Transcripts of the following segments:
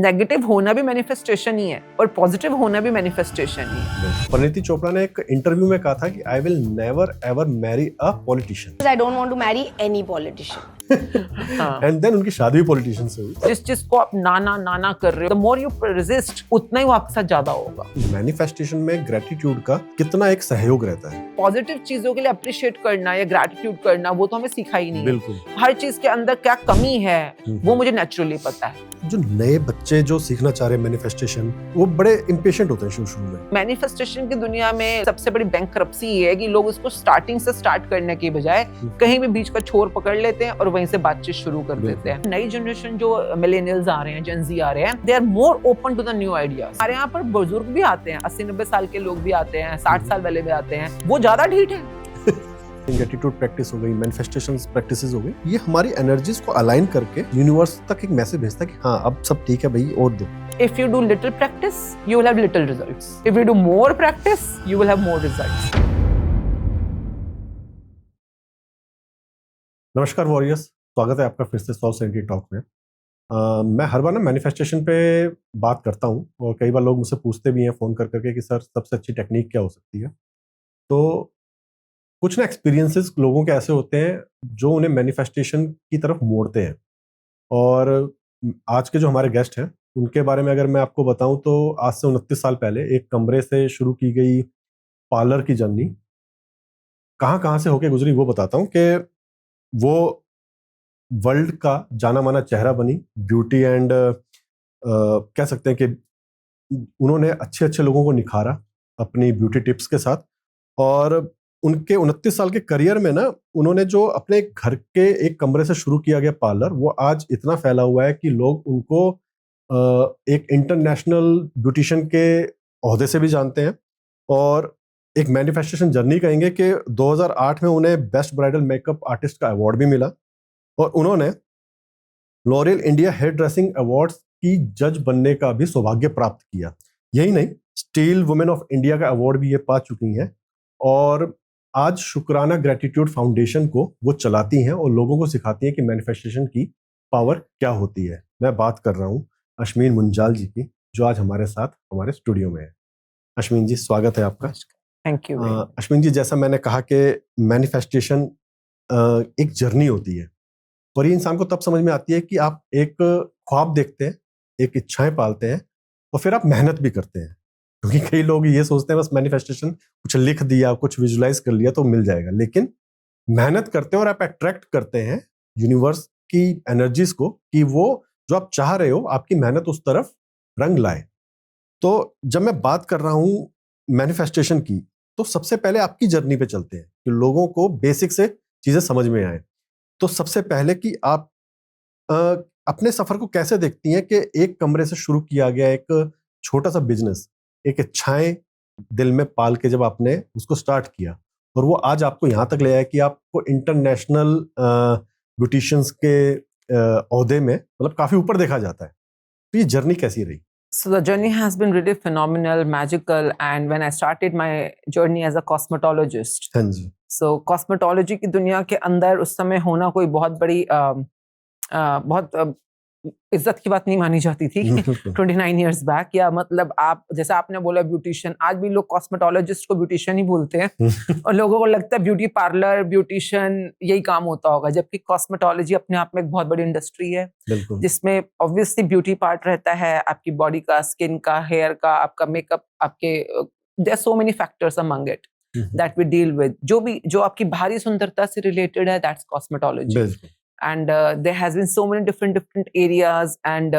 Negative होना भी manifestation ही है और पॉजिटिव होना भी मैनिफेस्टेशन ही है। परिणीति चोपड़ा ने एक इंटरव्यू में कहा था कि I will never ever marry a politician. I don't want to marry any politician. And then उनकी शादी भी पॉलिटिशियन से हुई। जिस चीज को आप नाना नाना कर रहे हो, द मोर यू रेजिस्ट उतना ही वो आपके साथ ज्यादा होगा। मैनिफेस्टेशन में ग्रेटिट्यूड का कितना एक सहयोग रहता है। पॉजिटिव चीजों के लिए अप्रिशिएट करना या ग्रेटिट्यूड करना वो तो हमें सिखा ही नहीं है। बिल्कुल। हर चीज के अंदर क्या कमी है वो मुझे नेचुरली पता है। जो नए बच्चे जो सीखना चाह रहे हैं मैनिफेस्टेशन, वो बड़े इम्पेशेंट होते हैं शुरू में। मैनिफेस्टेशन की दुनिया में सबसे बड़ी बैंकरप्सी ये है कि लोग उसको स्टार्टिंग से स्टार्ट करने की बजाय कहीं भी बीच का छोर पकड़ लेते हैं और वहीं से बातचीत शुरू कर देते हैं। नई जनरेशन जो मिलेनियल्स आ रहे हैं, जेन ज़ी आ रहे हैं, they are more open to the new ideas. हमारे यहाँ पर बुजुर्ग भी आते हैं, 80-90 साल के लोग भी आते हैं, 60 साल वाले भी आते हैं, वो ज्यादा ढीठ है। ग्रेटिट्यूड प्रैक्टिस हो गई, मैनिफेस्टेशंस प्रैक्टिसेस हो गई, ये हमारी एनर्जीज को अलाइन करके यूनिवर्स तक एक मैसेज भेजता है कि हाँ अब सब ठीक है भाई, और दो। If you do little practice, you will have little results. If you do more practice, you will have more results. नमस्कार वॉरियर्स, स्वागत है आपका फिर से 100 टॉक में। मैं हर बार ना मैनिफेस्टेशन पे बात करता हूँ और कई बार लोग मुझसे पूछते भी हैं फ़ोन कर करके कि सर सबसे अच्छी टेक्निक क्या हो सकती है। तो कुछ ना एक्सपीरियंसेस लोगों के ऐसे होते हैं जो उन्हें मैनिफेस्टेशन की तरफ मोड़ते हैं। और आज के जो हमारे गेस्ट हैं उनके बारे में अगर मैं आपको बताऊं तो आज से 29 साल पहले एक कमरे से शुरू की गई पार्लर की जर्नी कहाँ कहाँ से होके गुजरी वो बताता हूँ कि वो वर्ल्ड का जाना माना चेहरा बनी। ब्यूटी एंड कह सकते हैं कि उन्होंने अच्छे अच्छे लोगों को निखारा अपनी ब्यूटी टिप्स के साथ। और उनके 29 साल के करियर में ना उन्होंने जो अपने घर के एक कमरे से शुरू किया गया पार्लर, वो आज इतना फैला हुआ है कि लोग उनको एक इंटरनेशनल ब्यूटिशियन के ओहदे से भी जानते हैं। और एक मैनिफेस्टेशन जर्नी कहेंगे कि 2008 में उन्हें बेस्ट ब्राइडल मेकअप आर्टिस्ट का अवार्ड भी मिला और उन्होंने L'Oreal India hair dressing awards की जज बनने का भी सौभाग्य प्राप्त किया। यही नहीं, स्टील वुमेन ऑफ इंडिया का अवार्ड भी ये पा चुकी हैं और आज शुक्राना ग्रेटिट्यूड फाउंडेशन को वो चलाती हैं और लोगों को सिखाती हैं कि मैनिफेस्टेशन की पावर क्या होती है। मैं बात कर रहा हूँ अश्मीन मुंजाल जी की, जो आज हमारे साथ हमारे स्टूडियो में है। अश्मीन जी, स्वागत है आपका। Thank you. अश्मीन जी, जैसा मैंने कहा कि मैनिफेस्टेशन एक जर्नी होती है और ये इंसान को तब समझ में आती है कि आप एक ख्वाब देखते हैं, एक इच्छाएं पालते हैं और फिर आप मेहनत भी करते हैं। क्योंकि कई लोग ये सोचते हैं बस मैनिफेस्टेशन कुछ लिख दिया, कुछ विजुलाइज कर लिया तो मिल जाएगा, लेकिन मेहनत करते हैं और आप अट्रैक्ट करते हैं यूनिवर्स की एनर्जीज को कि वो जो आप चाह रहे हो आपकी मेहनत उस तरफ रंग लाए। तो जब मैं बात कर रहा हूं मैनिफेस्टेशन की, तो सबसे पहले आपकी जर्नी पे चलते हैं कि लोगों को बेसिक से चीजें समझ में आए। तो सबसे पहले कि आप अपने सफर को कैसे देखती हैं कि एक कमरे से शुरू किया गया एक छोटा सा बिजनेस, एक इच्छाएं दिल में पाल के जब आपने उसको स्टार्ट किया और वो आज आपको यहाँ तक ले आया कि आपको इंटरनेशनल ब्यूटिशियंस के ओहदे में मतलब काफी ऊपर देखा जाता है। तो ये जर्नी कैसी रही? So the journey has been really phenomenal, magical, and when I started my journey as a cosmetologist, हाँ जी। so cosmetology की दुनिया के अंदर उस समय होना कोई बहुत बड़ी बहुत इज्जत की बात नहीं मानी जाती थी 29 years बैक। या मतलब आप जैसा आपने बोला ब्यूटिशियन, आज भी लोग कॉस्मेटोलॉजिस्ट को ब्यूटिशियन ही बोलते हैं और लोगों को लगता है ब्यूटी पार्लर ब्यूटिशियन यही काम होता होगा, जबकि कॉस्मेटोलॉजी अपने आप में एक बहुत बड़ी इंडस्ट्री है जिसमें ऑब्वियसली ब्यूटी पार्ट रहता है, आपकी बॉडी का, स्किन का, हेयर का, आपका मेकअप, आपके there so many factors among it that we deal with. जो आपकी बाहरी सुंदरता से रिलेटेड है, that's cosmetology. And there has been so many different areas and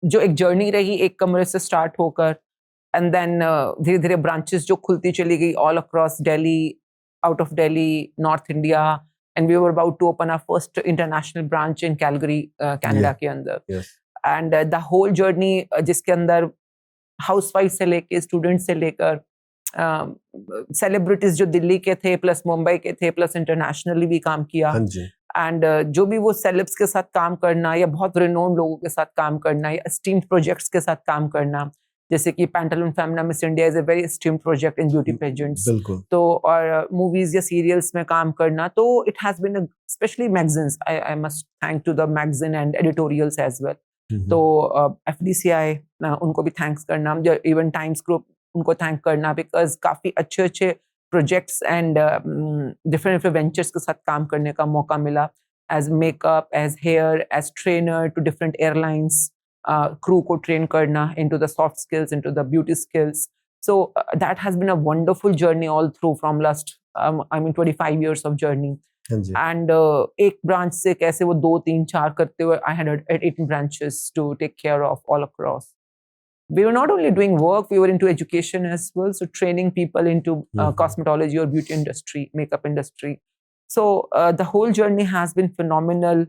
जो एक जर्नी रही एक कमरे से स्टार्ट होकर and then धीरे धीरे ब्रांचेस जो खुलती चली गई all across Delhi, out of Delhi, North India, and we were about to open our first international branch in Calgary, Canada के अंदर। and the whole journey जिसके अंदर हाउसवाइफ से लेके स्टूडेंट से लेकर सेलिब्रिटीज जो दिल्ली के थे प्लस मुंबई के थे प्लस इंटरनेशनली भी काम किया। एंड जो भी वो सेलेब्स के साथ काम करना या बहुत रिनोन लोगों के साथ काम करना या एस्टीम्ड प्रोजेक्ट्स के साथ काम करना, जैसे कि Pantaloon Femina Miss India is a very esteemed project in beauty pageants. तो और मूवीज या सीरियल्स में काम करना, तो it has been specially magazines, I must thank to the magazine and editorials as well. तो FDCI उनको भी थैंक्स करना, इवन टाइम्स ग्रुप उनको थैंक करना, बिकॉज काफी अच्छे अच्छे प्रोजेक्ट्स एंड डिफरेंट वेंचर्स के साथ काम करने का मौका मिला, as makeup, as hair, as trainer to different airlines, crew को ट्रेन करना into the soft skills, into the beauty skills. So that has been a wonderful journey all through from last 25 years of journey. And एक branch से कैसे वो 2, 3, 4 करते हुए I had 18 branches to take care of all across. We were not only doing work, we were into education as well, so training people into cosmetology or beauty industry, makeup industry. So the whole journey has been phenomenal.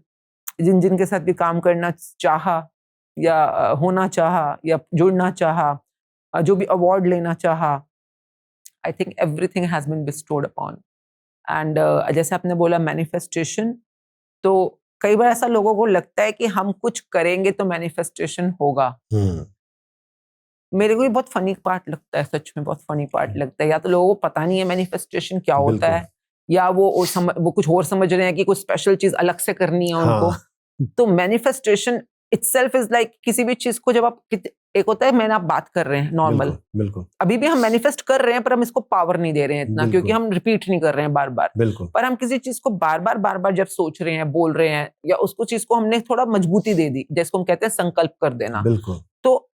जिनके साथ भी काम करना चाहा या होना चाहा या जुड़ना चाहा, जो भी अवार्ड लेना चाहा, I think everything has been bestowed upon. And जैसे आपने बोला मैनिफेस्टेशन, तो कई बार ऐसा लोगों को लगता है कि हम कुछ करेंगे तो मैनिफेस्टेशन होगा. मेरे को भी बहुत फनी पार्ट लगता है, सच में बहुत फनी पार्ट लगता है. या तो लोगों को पता नहीं है मैनिफेस्टेशन क्या होता है, या वो कुछ और समझ रहे हैं कि कुछ स्पेशल चीज अलग से करनी है उनको. तो मैनिफेस्टेशन itself is like किसी भी चीज को जब आप एक होता है मैंने आप बात कर रहे हैं नॉर्मल, बिल्कुल अभी भी हम मैनिफेस्ट कर रहे हैं पर हम इसको पावर नहीं दे रहे हैं इतना, क्योंकि हम रिपीट नहीं कर रहे हैं बार बार. पर हम किसी चीज को बार बार जब सोच रहे हैं, बोल रहे हैं, या उसको चीज को हमने थोड़ा मजबूती दे दी, जिसको हम कहते हैं संकल्प कर देना. तो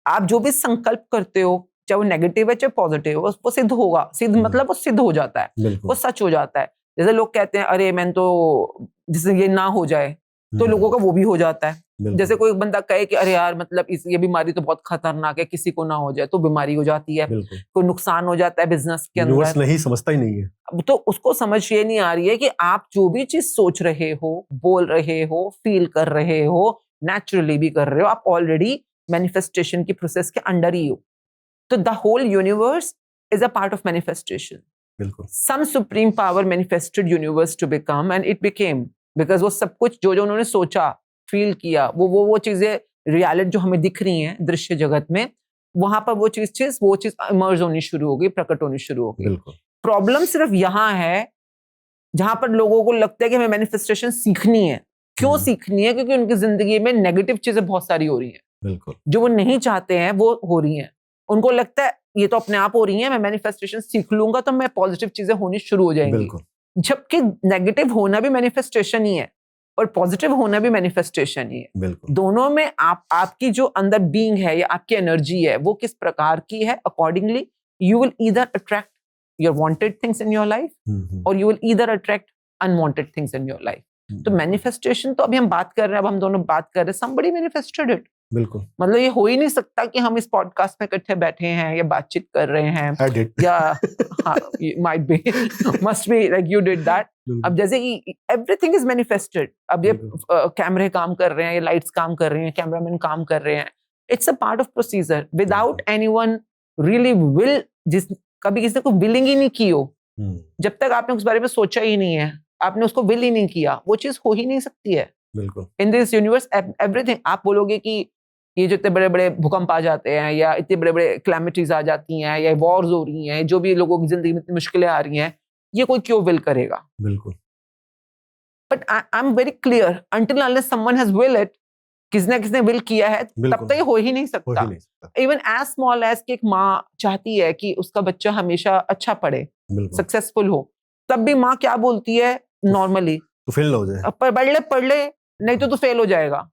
आप जो भी संकल्प करते हो, चाहे वो नेगेटिव है चाहे पॉजिटिव, वो सिद्ध होगा. सिद्ध मतलब वो सिद्ध हो जाता है, वो सच हो जाता है. जैसे लोग कहते हैं अरे मैंने तो जिससे ये ना हो जाए, तो लोगों का वो भी हो जाता है. जैसे कोई बंदा कहे कि अरे यार मतलब ये बीमारी तो बहुत खतरनाक है, किसी को ना हो जाए, तो बीमारी हो जाती है. कोई नुकसान हो जाता है बिजनेस के अंदर, नहीं समझता ही नहीं है. तो उसको समझ ये नहीं आ रही है कि आप जो भी चीज सोच रहे हो, बोल रहे हो, फील कर रहे हो, नेचुरली भी कर रहे हो, आप ऑलरेडी मैनिफेस्टेशन की प्रोसेस के अंडर ही हो. तो the whole universe is a part of manifestation. Some supreme power manifested universe to become and it became, because वो सब कुछ जो उन्होंने सोचा, फील किया, वो चीजें रियलिटी जो हमें दिख रही हैं दृश्य जगत में, वहां पर वो चीज इमर्ज होनी शुरू हो गई, प्रकट होनी शुरू हो गई. प्रॉब्लम सिर्फ यहाँ है जहां पर लोगों को लगता है कि हमें मैनिफेस्टेशन सीखनी है. क्यों सीखनी है? क्योंकि उनकी जिंदगी में नेगेटिव चीजें बहुत सारी हो रही हैं, जो वो नहीं चाहते हैं वो हो रही हैं. उनको लगता है ये तो अपने आप हो रही है, मैं मैनिफेस्टेशन सीख लूंगा तो मैं पॉजिटिव चीजें होनी शुरू हो जाएंगी. जबकि नेगेटिव होना भी मैनिफेस्टेशन ही है और पॉजिटिव होना भी मैनिफेस्टेशन ही है. दोनों में आपकी जो अंदर बीइंग है या आपकी एनर्जी है वो किस प्रकार की है, accordingly you will either attract your wanted things in your life और you will either attract unwanted things in your life. तो मैनिफेस्टेशन तो अभी हम बात कर रहे हैं, अब हम दोनों बात कर रहे हैं, somebody manifested it. मतलब ये हो ही नहीं सकता कि हम इस पॉडकास्ट में इकट्ठे बैठे हैं या बातचीत कर रहे हैं या might be must be like you did that. अब जैसे everything is manifested. अब ये कैमरे काम कर रहे हैं, ये लाइट्स काम कर रहे हैं, कैमरामैन काम कर रहे हैं. It's a part of procedure. Without anyone really will, कभी किसी को विलिंग ही नहीं की हो, जब तक आपने उस बारे में सोचा ही नहीं है, आपने उसको विल ही नहीं किया, वो चीज हो ही नहीं सकती है. In this universe everything. आप बोलोगे कि ये जो इतने बड़े बड़े भूकंप आ जाते हैं या इतने बड़े बड़े क्लैमिटीज आ जाती हैं या वॉर्स हो रही हैं, जो भी लोगों की जिंदगी में इतनी मुश्किलें आ रही हैं, ये कोई क्यों विल करेगा? But I am very clear, until unless someone has will it, किसने विल किया है, तब तक ये हो ही नहीं सकता. इवन एज स्मॉल एज कि एक माँ चाहती है कि उसका बच्चा हमेशा अच्छा पढ़े, सक्सेसफुल हो, तब भी माँ क्या बोलती है नॉर्मली, तो फेल हो जाए, पढ़ ले नहीं तो फेल हो जाएगा.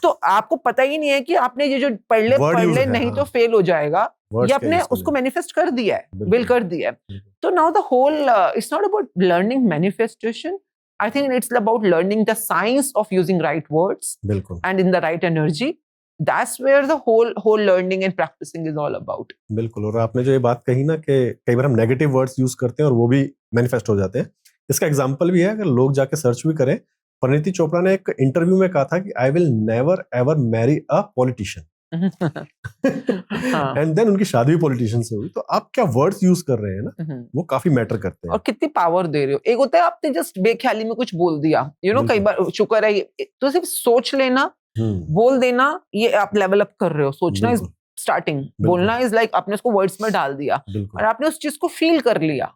तो आपको पता ही नहीं है कि आपने ये जो पढ़ ले नहीं तो फेल हो जाएगा, ये आपने उसको मैनिफेस्ट कर दिया है, विल कर दिया है. तो now the whole it's not about learning manifestation. I think it's about learning the science of using right words and in the right energy. That's where the whole learning and practicing is all about. बिल्कुल. और आपने जो ये बात कही ना कि कई बार हम नेगेटिव वर्ड्स यूज करते हैं और वो भी मैनिफेस्ट हो जाते हैं, इसका एग्जांपल भी है. अगर लोग जाके सर्च भी करें, परिणीति चोपड़ा ने एक इंटरव्यू में कहा था कि I will never ever marry a politician, and then उनकी शादी भी पॉलिटिशियन से हुई. तो आप क्या वर्ड्स यूज कर रहे हैं ना, वो काफी मैटर करते हैं. और कितनी पावर दे रहे हो. एक होता है आपने जस्ट बेख्याली में कुछ बोल दिया, कई बार शुक्र है, तो सिर्फ सोच लेना, बोल देना, ये आप लेवल अप कर रहे हो. सोचना इज स्टार्टिंग, बोलना इज लाइक आपने उसको वर्ड्स में डाल दिया और आपने उस चीज को फील कर लिया.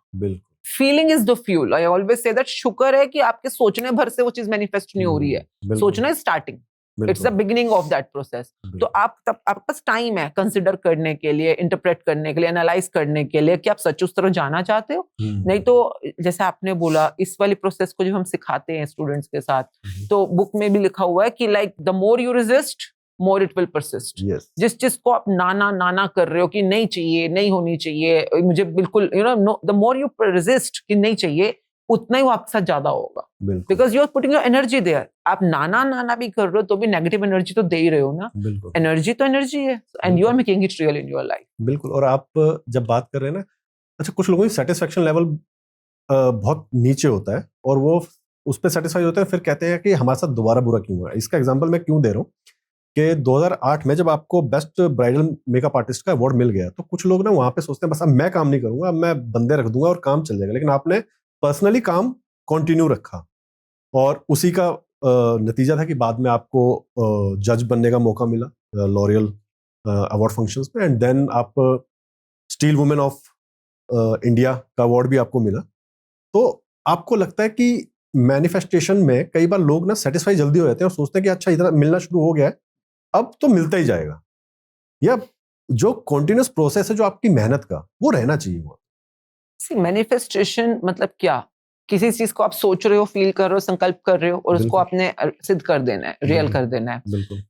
Feeling is the fuel. I always say that शुक्र है कि आपके सोचने भर से वो चीज मैनिफेस्ट नहीं हो रही है. सोचना is starting, it's the beginning of that process. तो आप तब आपके पास टाइम है कंसिडर करने के लिए, इंटरप्रेट करने के लिए, एनालाइज करने के लिए कि आप सच उस तरह जाना चाहते हो। नहीं तो जैसे आपने बोला, इस वाली प्रोसेस को जब हम सिखाते हैं स्टूडेंट्स के साथ, तो बुक में भी लिखा हुआ है कि like the more you resist more it will persist. जिस चीज को आप नाना कर रहे हो कि नहीं चाहिए, नहीं होनी चाहिए, मुझे बिल्कुल द मोर यू रेजिस्ट कि नहीं चाहिए, उतना ही वो आपके साथ ज्यादा होगा, because you are putting your energy there. आप नाना भी कर रहे हो तो भी नेगेटिव एनर्जी तो दे ही रहे हो ना। एनर्जी तो एनर्जी है, and you are making it real in your life. बिल्कुल। और आप जब बात कर रहे हैं ना, अच्छा, कुछ लोगों की सेटिस्फेक्शन लेवल बहुत नीचे होता है और वो उस पर सेटिस्फाई होते हैं, फिर कहते हैं कि हमारे साथ दोबारा बुरा क्यों हुआ। इसका एग्जांपल मैं क्यों दे रहा हूँ कि 2008 में जब आपको बेस्ट ब्राइडल मेकअप आर्टिस्ट का अवार्ड मिल गया, तो कुछ लोग ना वहां पे सोचते हैं बस अब मैं काम नहीं करूंगा, अब मैं बंदे रख दूंगा और काम चल जाएगा। लेकिन आपने पर्सनली काम कंटिन्यू रखा और उसी का नतीजा था कि बाद में आपको जज बनने का मौका मिला लॉरियल अवार्ड फंक्शंस में, एंड देन आप स्टील वुमेन ऑफ इंडिया का अवार्ड भी आपको मिला। तो आपको लगता है कि मैनिफेस्टेशन में कई बार लोग ना सेटिस्फाई जल्दी हो जाते हैं और सोचते हैं कि अच्छा इतना मिलना शुरू हो गया है, अब तो मिलता ही जाएगा, या जो कॉन्टिन्यूस प्रोसेस है जो आपकी मेहनत का, वो रहना चाहिए। सी मैनिफेस्टेशन मतलब क्या? किसी चीज को आप सोच रहे हो, फील कर रहे हो, संकल्प कर रहे हो और उसको आपने सिद्ध कर देना है, रियल कर देना है। बिल्कुल।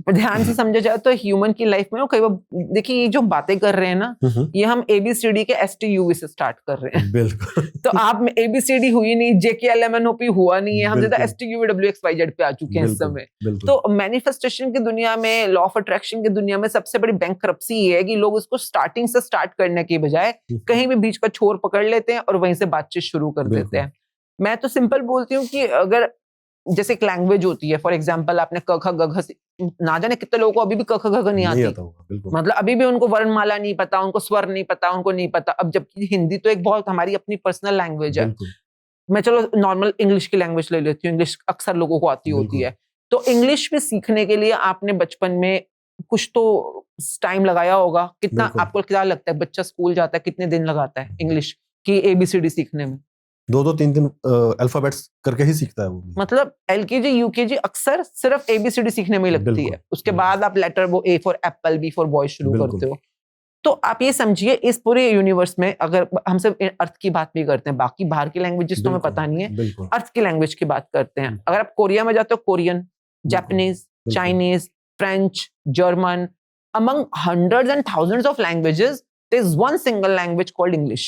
ध्यान से समझा जाए तो ह्यूमन की लाइफ में कई बार देखिए, ये जो बातें कर रहे हैं ना, ये हम ABCD के STUV से स्टार्ट कर रहे हैं। बिल्कुल। तो आप में ABCD हुई नहीं, JKLMNOP हुआ नहीं है, हम ज्यादा STUVWXYZ पे आ चुके हैं इस समय। तो मैनिफेस्टेशन की दुनिया में, लॉ ऑफ अट्रैक्शन की दुनिया में सबसे बड़ी बैंकरप्सी ये है कि लोग उसको स्टार्टिंग से स्टार्ट करने की बजाय कहीं भी बीच का छोर पकड़ लेते हैं और वहीं से बातचीत शुरू कर देते हैं। मैं तो सिंपल बोलती हूँ कि अगर जैसे एक लैंग्वेज होती है, फॉर एग्जांपल आपने क ख ग घ, ना जाने कितने लोगों को अभी भी क ख ग घ नहीं आती, मतलब अभी भी उनको वर्णमाला नहीं पता, उनको स्वर नहीं पता, उनको नहीं पता। अब जबकि हिंदी तो एक बहुत हमारी अपनी पर्सनल लैंग्वेज है। मैं चलो नॉर्मल इंग्लिश की लैंग्वेज ले लेती हूँ, इंग्लिश अक्सर लोगों को आती होती है। तो इंग्लिश में सीखने के लिए आपने बचपन में कुछ तो टाइम लगाया होगा। कितना आपको क्या लगता है बच्चा स्कूल जाता है कितने दिन लगाता है इंग्लिश की ABCD सीखने में? 2-3 दिन अल्फाबेट्स करके ही सीखता है वो। मतलब LKG UKG अक्सर सिर्फ ABCD सीखने में लगती है, उसके बाद आप लेटर वो A for Apple, B for boy शुरू करते हो। तो आप ये समझिए, इस पूरे यूनिवर्स में अगर हम सिर्फ अर्थ की बात भी करते हैं, बाकी बाहर की लैंग्वेजेस तो हमें पता नहीं है, अर्थ की लैंग्वेज की बात करते हैं। अगर आप कोरिया में जाते हो, Korean, Japanese, Chinese, French, German, among hundreds and thousands of languages, there is one single language called English.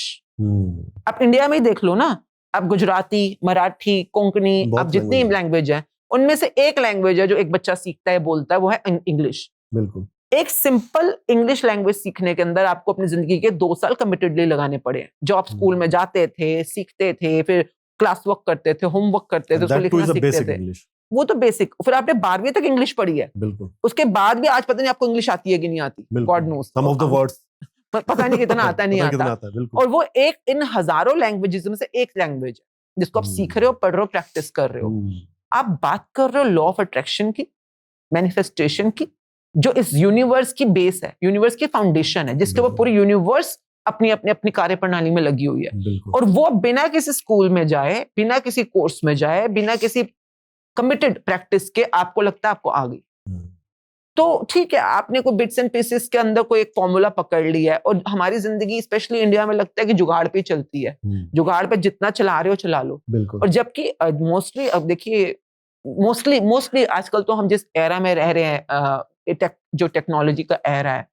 आप इंडिया में ही देख लो ना, आप गुजराती, मराठी, कोंकणी, आप जितनी लैंग्वेज है उनमें से एक लैंग्वेज है जो एक बच्चा सीखता है, बोलता है, वो है इंग्लिश। बिल्कुल। एक सिंपल इंग्लिश लैंग्वेज सीखने के अंदर आपको अपनी जिंदगी के 2 साल कमिटेडली लगाने पड़े। जो आप स्कूल में जाते थे, सीखते थे, फिर क्लास वर्क करते थे, होमवर्क करते थे, उसको लिखना सीखते थे, वो तो बेसिक। फिर आपने 12वीं तक इंग्लिश पढ़ी है, उसके बाद भी आज पता नहीं आपको इंग्लिश आती है कि नहीं आती, God knows. Some of the words पता नहीं कितना आता नहीं आता। और वो एक इन हजारों लैंग्वेजेस में से एक लैंग्वेज है जिसको आप सीख रहे हो, पढ़ रहे हो, प्रैक्टिस कर रहे हो। आप बात कर रहे हो लॉ ऑफ अट्रैक्शन की, मैनिफेस्टेशन की, जो इस यूनिवर्स की बेस है, यूनिवर्स की फाउंडेशन है, जिसके वो पूरी यूनिवर्स अपनी अपनी अपनी कार्य प्रणाली में लगी हुई है। और वो बिना किसी स्कूल में जाए, बिना किसी कोर्स में जाए, बिना किसी कमिटेड प्रैक्टिस के आपको लगता है आपको आ गई। तो ठीक है, आपने कोई बिट्स एंड पीसेस के अंदर कोई एक फॉर्मूला पकड़ लिया है। और हमारी जिंदगी स्पेशली इंडिया में लगता है कि जुगाड़ पे चलती है, जुगाड़ पे जितना चला रहे हो चला लो। और जबकि मोस्टली अब देखिए, मोस्टली आजकल तो हम जिस एरा में रह रहे हैं, जो टेक्नोलॉजी का एरा है,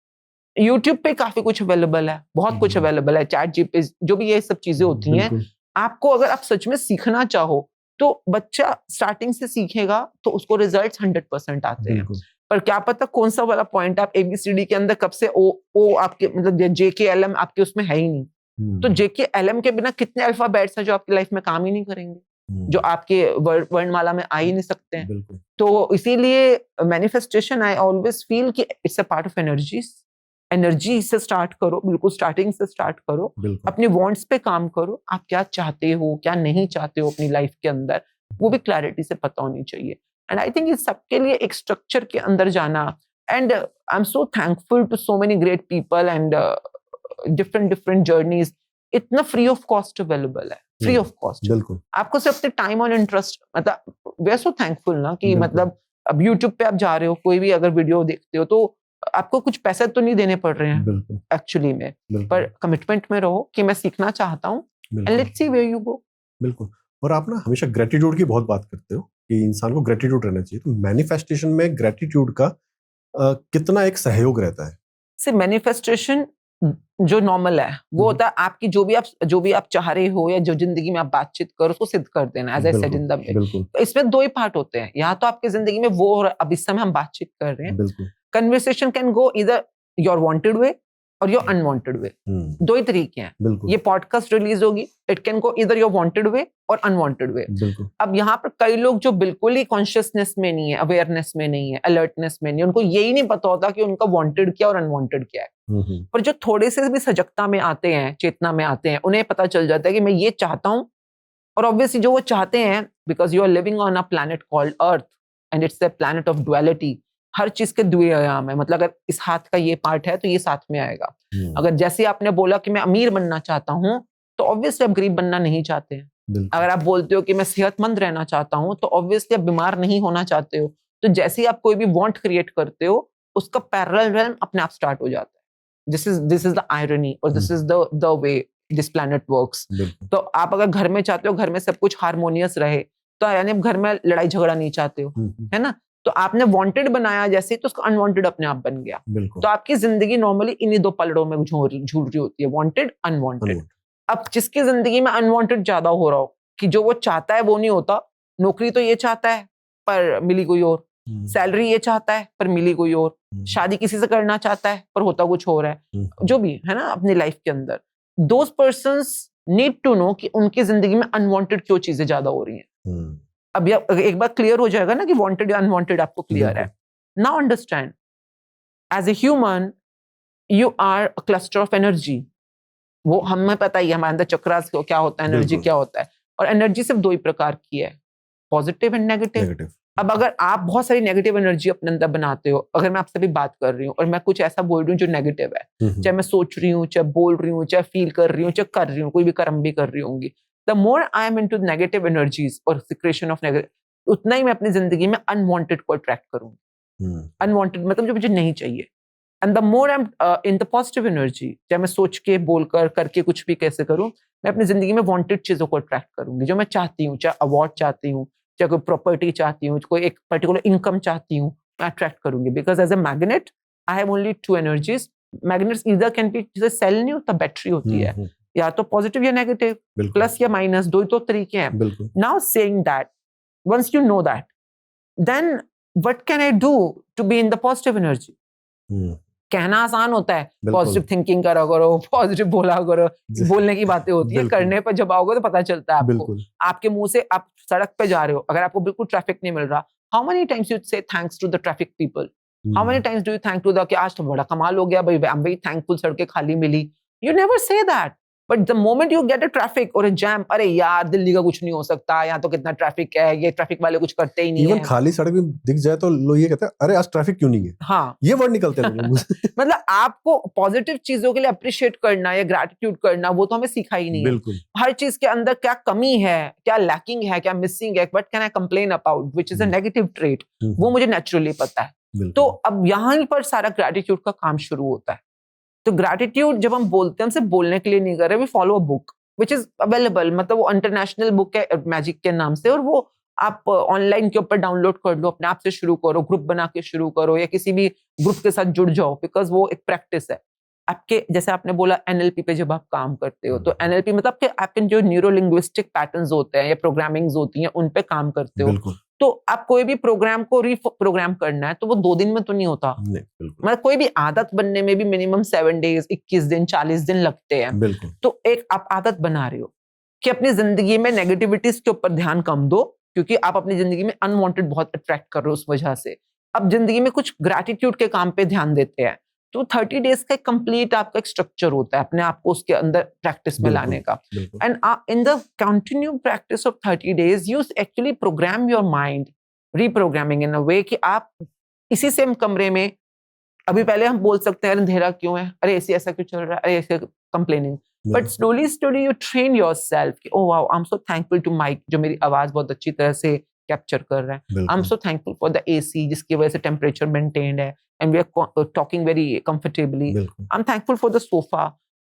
यूट्यूब पे काफी कुछ अवेलेबल है, बहुत कुछ अवेलेबल है, चैट जीपीटी, जो भी ये सब चीजें होती हैं। आपको अगर आप सच में सीखना चाहो तो बच्चा स्टार्टिंग से सीखेगा तो उसको रिजल्ट्स 100% आते हैं। पर क्या पता कौन सा वाला पॉइंट आप ABCD के अंदर कब से ओ आपके मतलब JKLM आपके उसमें है ही नहीं। तो JKLM के बिना कितने अल्फाबेट्स हैं जो आपकी लाइफ में काम ही नहीं करेंगे, जो आपके वर्णमाला में आ ही नहीं सकते हैं। तो इसीलिए मैनिफेस्टेशन आई ऑलवेज फील कि it's a part of energy से स्टार्ट करो, बिल्कुल स्टार्टिंग से स्टार्ट करो, अपने वांट्स पे काम करो। आप क्या चाहते हो, क्या नहीं चाहते हो अपनी लाइफ के अंदर, वो भी क्लैरिटी से पता होनी चाहिए। एंड आई थिंक इस सबके लिए एक स्ट्रक्चर के अंदर जाना, and I am so thankful to so many great people and different journeys, इतना फ्री ऑफ कॉस्ट अवेलेबल है, फ्री ऑफ कॉस्ट। आपको सिर्फ टाइम और इंटरेस्ट, मतलब वी आर सो थैंकफुल ना कि मतलब अब यूट्यूब पे आप जा रहे हो, कोई भी अगर वीडियो देखते हो तो आपको कुछ पैसे तो नहीं देने पड़ रहे हैं बिल्कुल एक्चुअली में, बिल्कुल पर कमिटमेंट में रहो कि मैं सीखना चाहता हूँ एंड बिल्कुल let's see where you go. बिल्कुल। और आप ना हमेशा ग्रेटिट्यूड की बहुत बात करते हो कि इंसान को ग्रेटिट्यूड रहना चाहिए, तो मैनिफेस्टेशन में ग्रेटिट्यूड का कितना एक सहयोग रहता है? से मैनिफेस्टेशन जो नॉर्मल है वो होता है आपकी जो भी आप चाह रहे हो या जो जिंदगी में आप बातचीत करो उसको सिद्ध कर देना, as I said in the way. बिल्कुल तो इसमें दो ही पार्ट होते हैं, या तो आपकी जिंदगी में वो और अब इस समय हम बातचीत कर रहे हैं, बिल्कुल कन्वर्सेशन कैन गो इधर योर वांटेड वे और योर अनवांटेड वे, दो ही तरीके हैं। बिल्कुल ये पॉडकास्ट रिलीज होगी, इट कैन गो इधर योर वांटेड वे और अनवांटेड वे। बिल्कुल अब यहाँ पर कई लोग जो बिल्कुल ही कॉन्शियसनेस में नहीं है, अवेयरनेस में नहीं है, अलर्टनेस में नहीं है, उनको यही नहीं पता होता कि उनका वांटेड क्या और अनवांटेड क्या है। पर जो थोड़े से भी सजगता में आते हैं, चेतना में आते हैं, उन्हें पता चल जाता है कि मैं ये चाहता हूँ। और ऑब्वियसली जो वो चाहते हैं, because you are living on a planet called earth and it's the planet of duality. हर चीज के दुए आयाम है, मतलब अगर इस हाथ का ये पार्ट है तो ये साथ में आएगा। अगर जैसे आपने बोला कि मैं अमीर बनना चाहता हूँ, तो ऑब्वियसली आप गरीब बनना नहीं चाहते हैं। अगर आप बोलते हो कि मैं सेहतमंद रहना चाहता हूँ, तो ऑब्वियसली आप बीमार नहीं होना चाहते हो। तो जैसे ही आप कोई भी वांट क्रिएट करते हो, उसका पैरेलल रेल्म अपने आप स्टार्ट हो जाता है। दिस इज द आयरनी और this is the way this planet works. तो आप अगर घर में चाहते हो घर में सब कुछ हार्मोनियस रहे, तो यानी आप घर में लड़ाई झगड़ा नहीं चाहते हो, है ना। तो आपने वांटेड बनाया जैसे, तो उसका अनवांटेड अपने आप बन गया। तो आपकी जिंदगी नॉर्मली इन्हीं दो पलड़ों में झूल रही होती है, वांटेड अनवांटेड। अब जिसकी जिंदगी में अनवांटेड ज्यादा हो रहा हो कि जो वो चाहता है वो नहीं होता, नौकरी तो ये चाहता है पर मिली कोई और, सैलरी ये चाहता है पर मिली कोई और, शादी किसी से करना चाहता है पर होता कुछ और है, जो भी है ना अपनी लाइफ के अंदर। Those persons need to know कि उनकी जिंदगी में अनवांटेड क्यों चीजें ज्यादा हो रही हैं। अब एक बार क्लियर हो जाएगा ना कि वांटेड या अनवांटेड आपको क्लियर है। Now understand, as a human you are a cluster of energy. वो हमें पता ही है हमारे अंदर चक्रास क्या होता है, एनर्जी क्या होता है। और एनर्जी सिर्फ दो ही प्रकार की है, पॉजिटिव एंड नेगेटिव। अब अगर आप बहुत सारी नेगेटिव एनर्जी अपने अंदर बनाते हो, अगर मैं आपसे भी बात कर रही हूँ और मैं कुछ ऐसा बोल रही हूँ जो नेगेटिव है, चाहे मैं सोच रही हूँ, चाहे बोल रही हूँ, चाहे फील कर रही हूँ, चाहे कर रही हूँ, कोई भी कर्म भी कर रही होंगी, the more I am into negative energies और सिक्रेशन ऑफ नेगेटिव, उतना ही मैं अपनी जिंदगी में अनवांटेड को अट्रैक्ट करूंगी। अनवांटेड मतलब जो मुझे नहीं चाहिए। And the more I am in the positive energy, चाहे मैं सोच के बोलकर करके कुछ भी कैसे करूं, मैं अपनी जिंदगी में वांटेड चीजों को अट्रैक्ट करूंगी, जो मैं चाहती हूँ, चाहे अवार्ड चाहती हूँ, चाहे कोई प्रॉपर्टी चाहती हूँ, कोई एक पर्टिकुलर इनकम चाहती हूँ, मैं अट्रैक्ट करूंगी। Because as a magnet I have only two energies. Magnets either can be, जैसे सेल नहीं होता, बैटरी होती है, या तो पॉजिटिव या नेगेटिव, प्लस या माइनस, दो ही तो तरीके हैं। Now saying that, once you know that, then what can I do to be in the positive energy? कहना आसान होता है, पॉजिटिव थिंकिंग करा करो, पॉजिटिव बोला करो, बोलने की बातें होती है, करने पर जब आओगे तो पता चलता है आपको। आपके मुंह से, आप सड़क पे जा रहे हो, अगर आपको बिल्कुल ट्रैफिक नहीं मिल रहा, how many times you say thanks to the traffic people? How many times do you thank to the कि आज तो बड़ा कमाल हो गया भाई, आई एम वेरी थैंकफुल, सड़कें खाली मिली। You never say that, but the moment you get a traffic और अ जैम, अरे यार दिल्ली का कुछ नहीं हो सकता, यहाँ तो कितना ट्रैफिक है, ये ट्रैफिक वाले कुछ करते ही नहीं है। खाली सड़क भी दिख जाए तो लोग ये कहते हैं अरे आज ट्रैफिक क्यों नहीं है। हाँ, ये वर्ड निकलते हैं मतलब आपको पॉजिटिव चीजों के लिए अप्रिशिएट करना या ग्रैटिट्यूड करना, वो तो हमें सिखा ही नहीं है। हर चीज के अंदर क्या कमी है, क्या लैकिंग है, क्या मिसिंग है, what can I complain about, which is a negative trait, वो मुझे नेचुरली पता है। तो अब यहाँ पर सारा ग्रैटिट्यूड का काम शुरू होता है। तो ग्रैटिट्यूड जब हम बोलते हैं, हम सिर्फ बोलने के लिए नहीं कर रहे, we follow a book which is available, मतलब वो इंटरनेशनल बुक है मैजिक के नाम से, और वो आप ऑनलाइन के ऊपर डाउनलोड कर लो, अपने आप से शुरू करो, ग्रुप बना के शुरू करो, या किसी भी ग्रुप के साथ जुड़ जाओ, बिकॉज वो एक प्रैक्टिस है आपके। जैसे आपने बोला एनएलपी पे जब आप काम करते हो, तो एनएलपी मतलब आपके जो न्यूरो लिंग्विस्टिक पैटर्न्स होते हैं या प्रोग्रामिंग्स होती हैं, उन पे काम करते हो। तो आप कोई भी प्रोग्राम को रीप्रोग्राम करना है तो वो 2 दिन में तो नहीं होता। मतलब कोई भी आदत बनने में भी मिनिमम 7 डेज, 21 दिन, 40 दिन लगते हैं। तो एक आप आदत बना रहे हो कि अपनी जिंदगी में नेगेटिविटीज के ऊपर ध्यान कम दो, क्योंकि आप अपनी जिंदगी में अनवांटेड बहुत अट्रैक्ट कर रहे हो उस वजह से। अब जिंदगी में कुछ ग्रैटिट्यूड के काम पे ध्यान देते हैं, तो 30 डेज का कंप्लीट आपका एक स्ट्रक्चर होता है अपने आप को उसके अंदर प्रैक्टिस में लाने का। And in the continue practice of 30 days you actually program your mind, reprogramming in a way कि आप इसी सेम कमरे में, अभी पहले हम बोल सकते हैं अंधेरा क्यों है, अरे ऐसे ऐसा क्यों चल रहा है, अरे ऐसे complaining, but slowly you train yourself कि oh wow I am so thankful to mic, जो मेरी आवाज बहुत अच्छी तरह से कैप्चर कर रहा है. आई एम बिल्कुल so thankful for the AC जिसकी वजह से टेम्परेचर मेंटेन्ड है and we are talking very comfortably. बिल्कुल I am thankful for the sofa.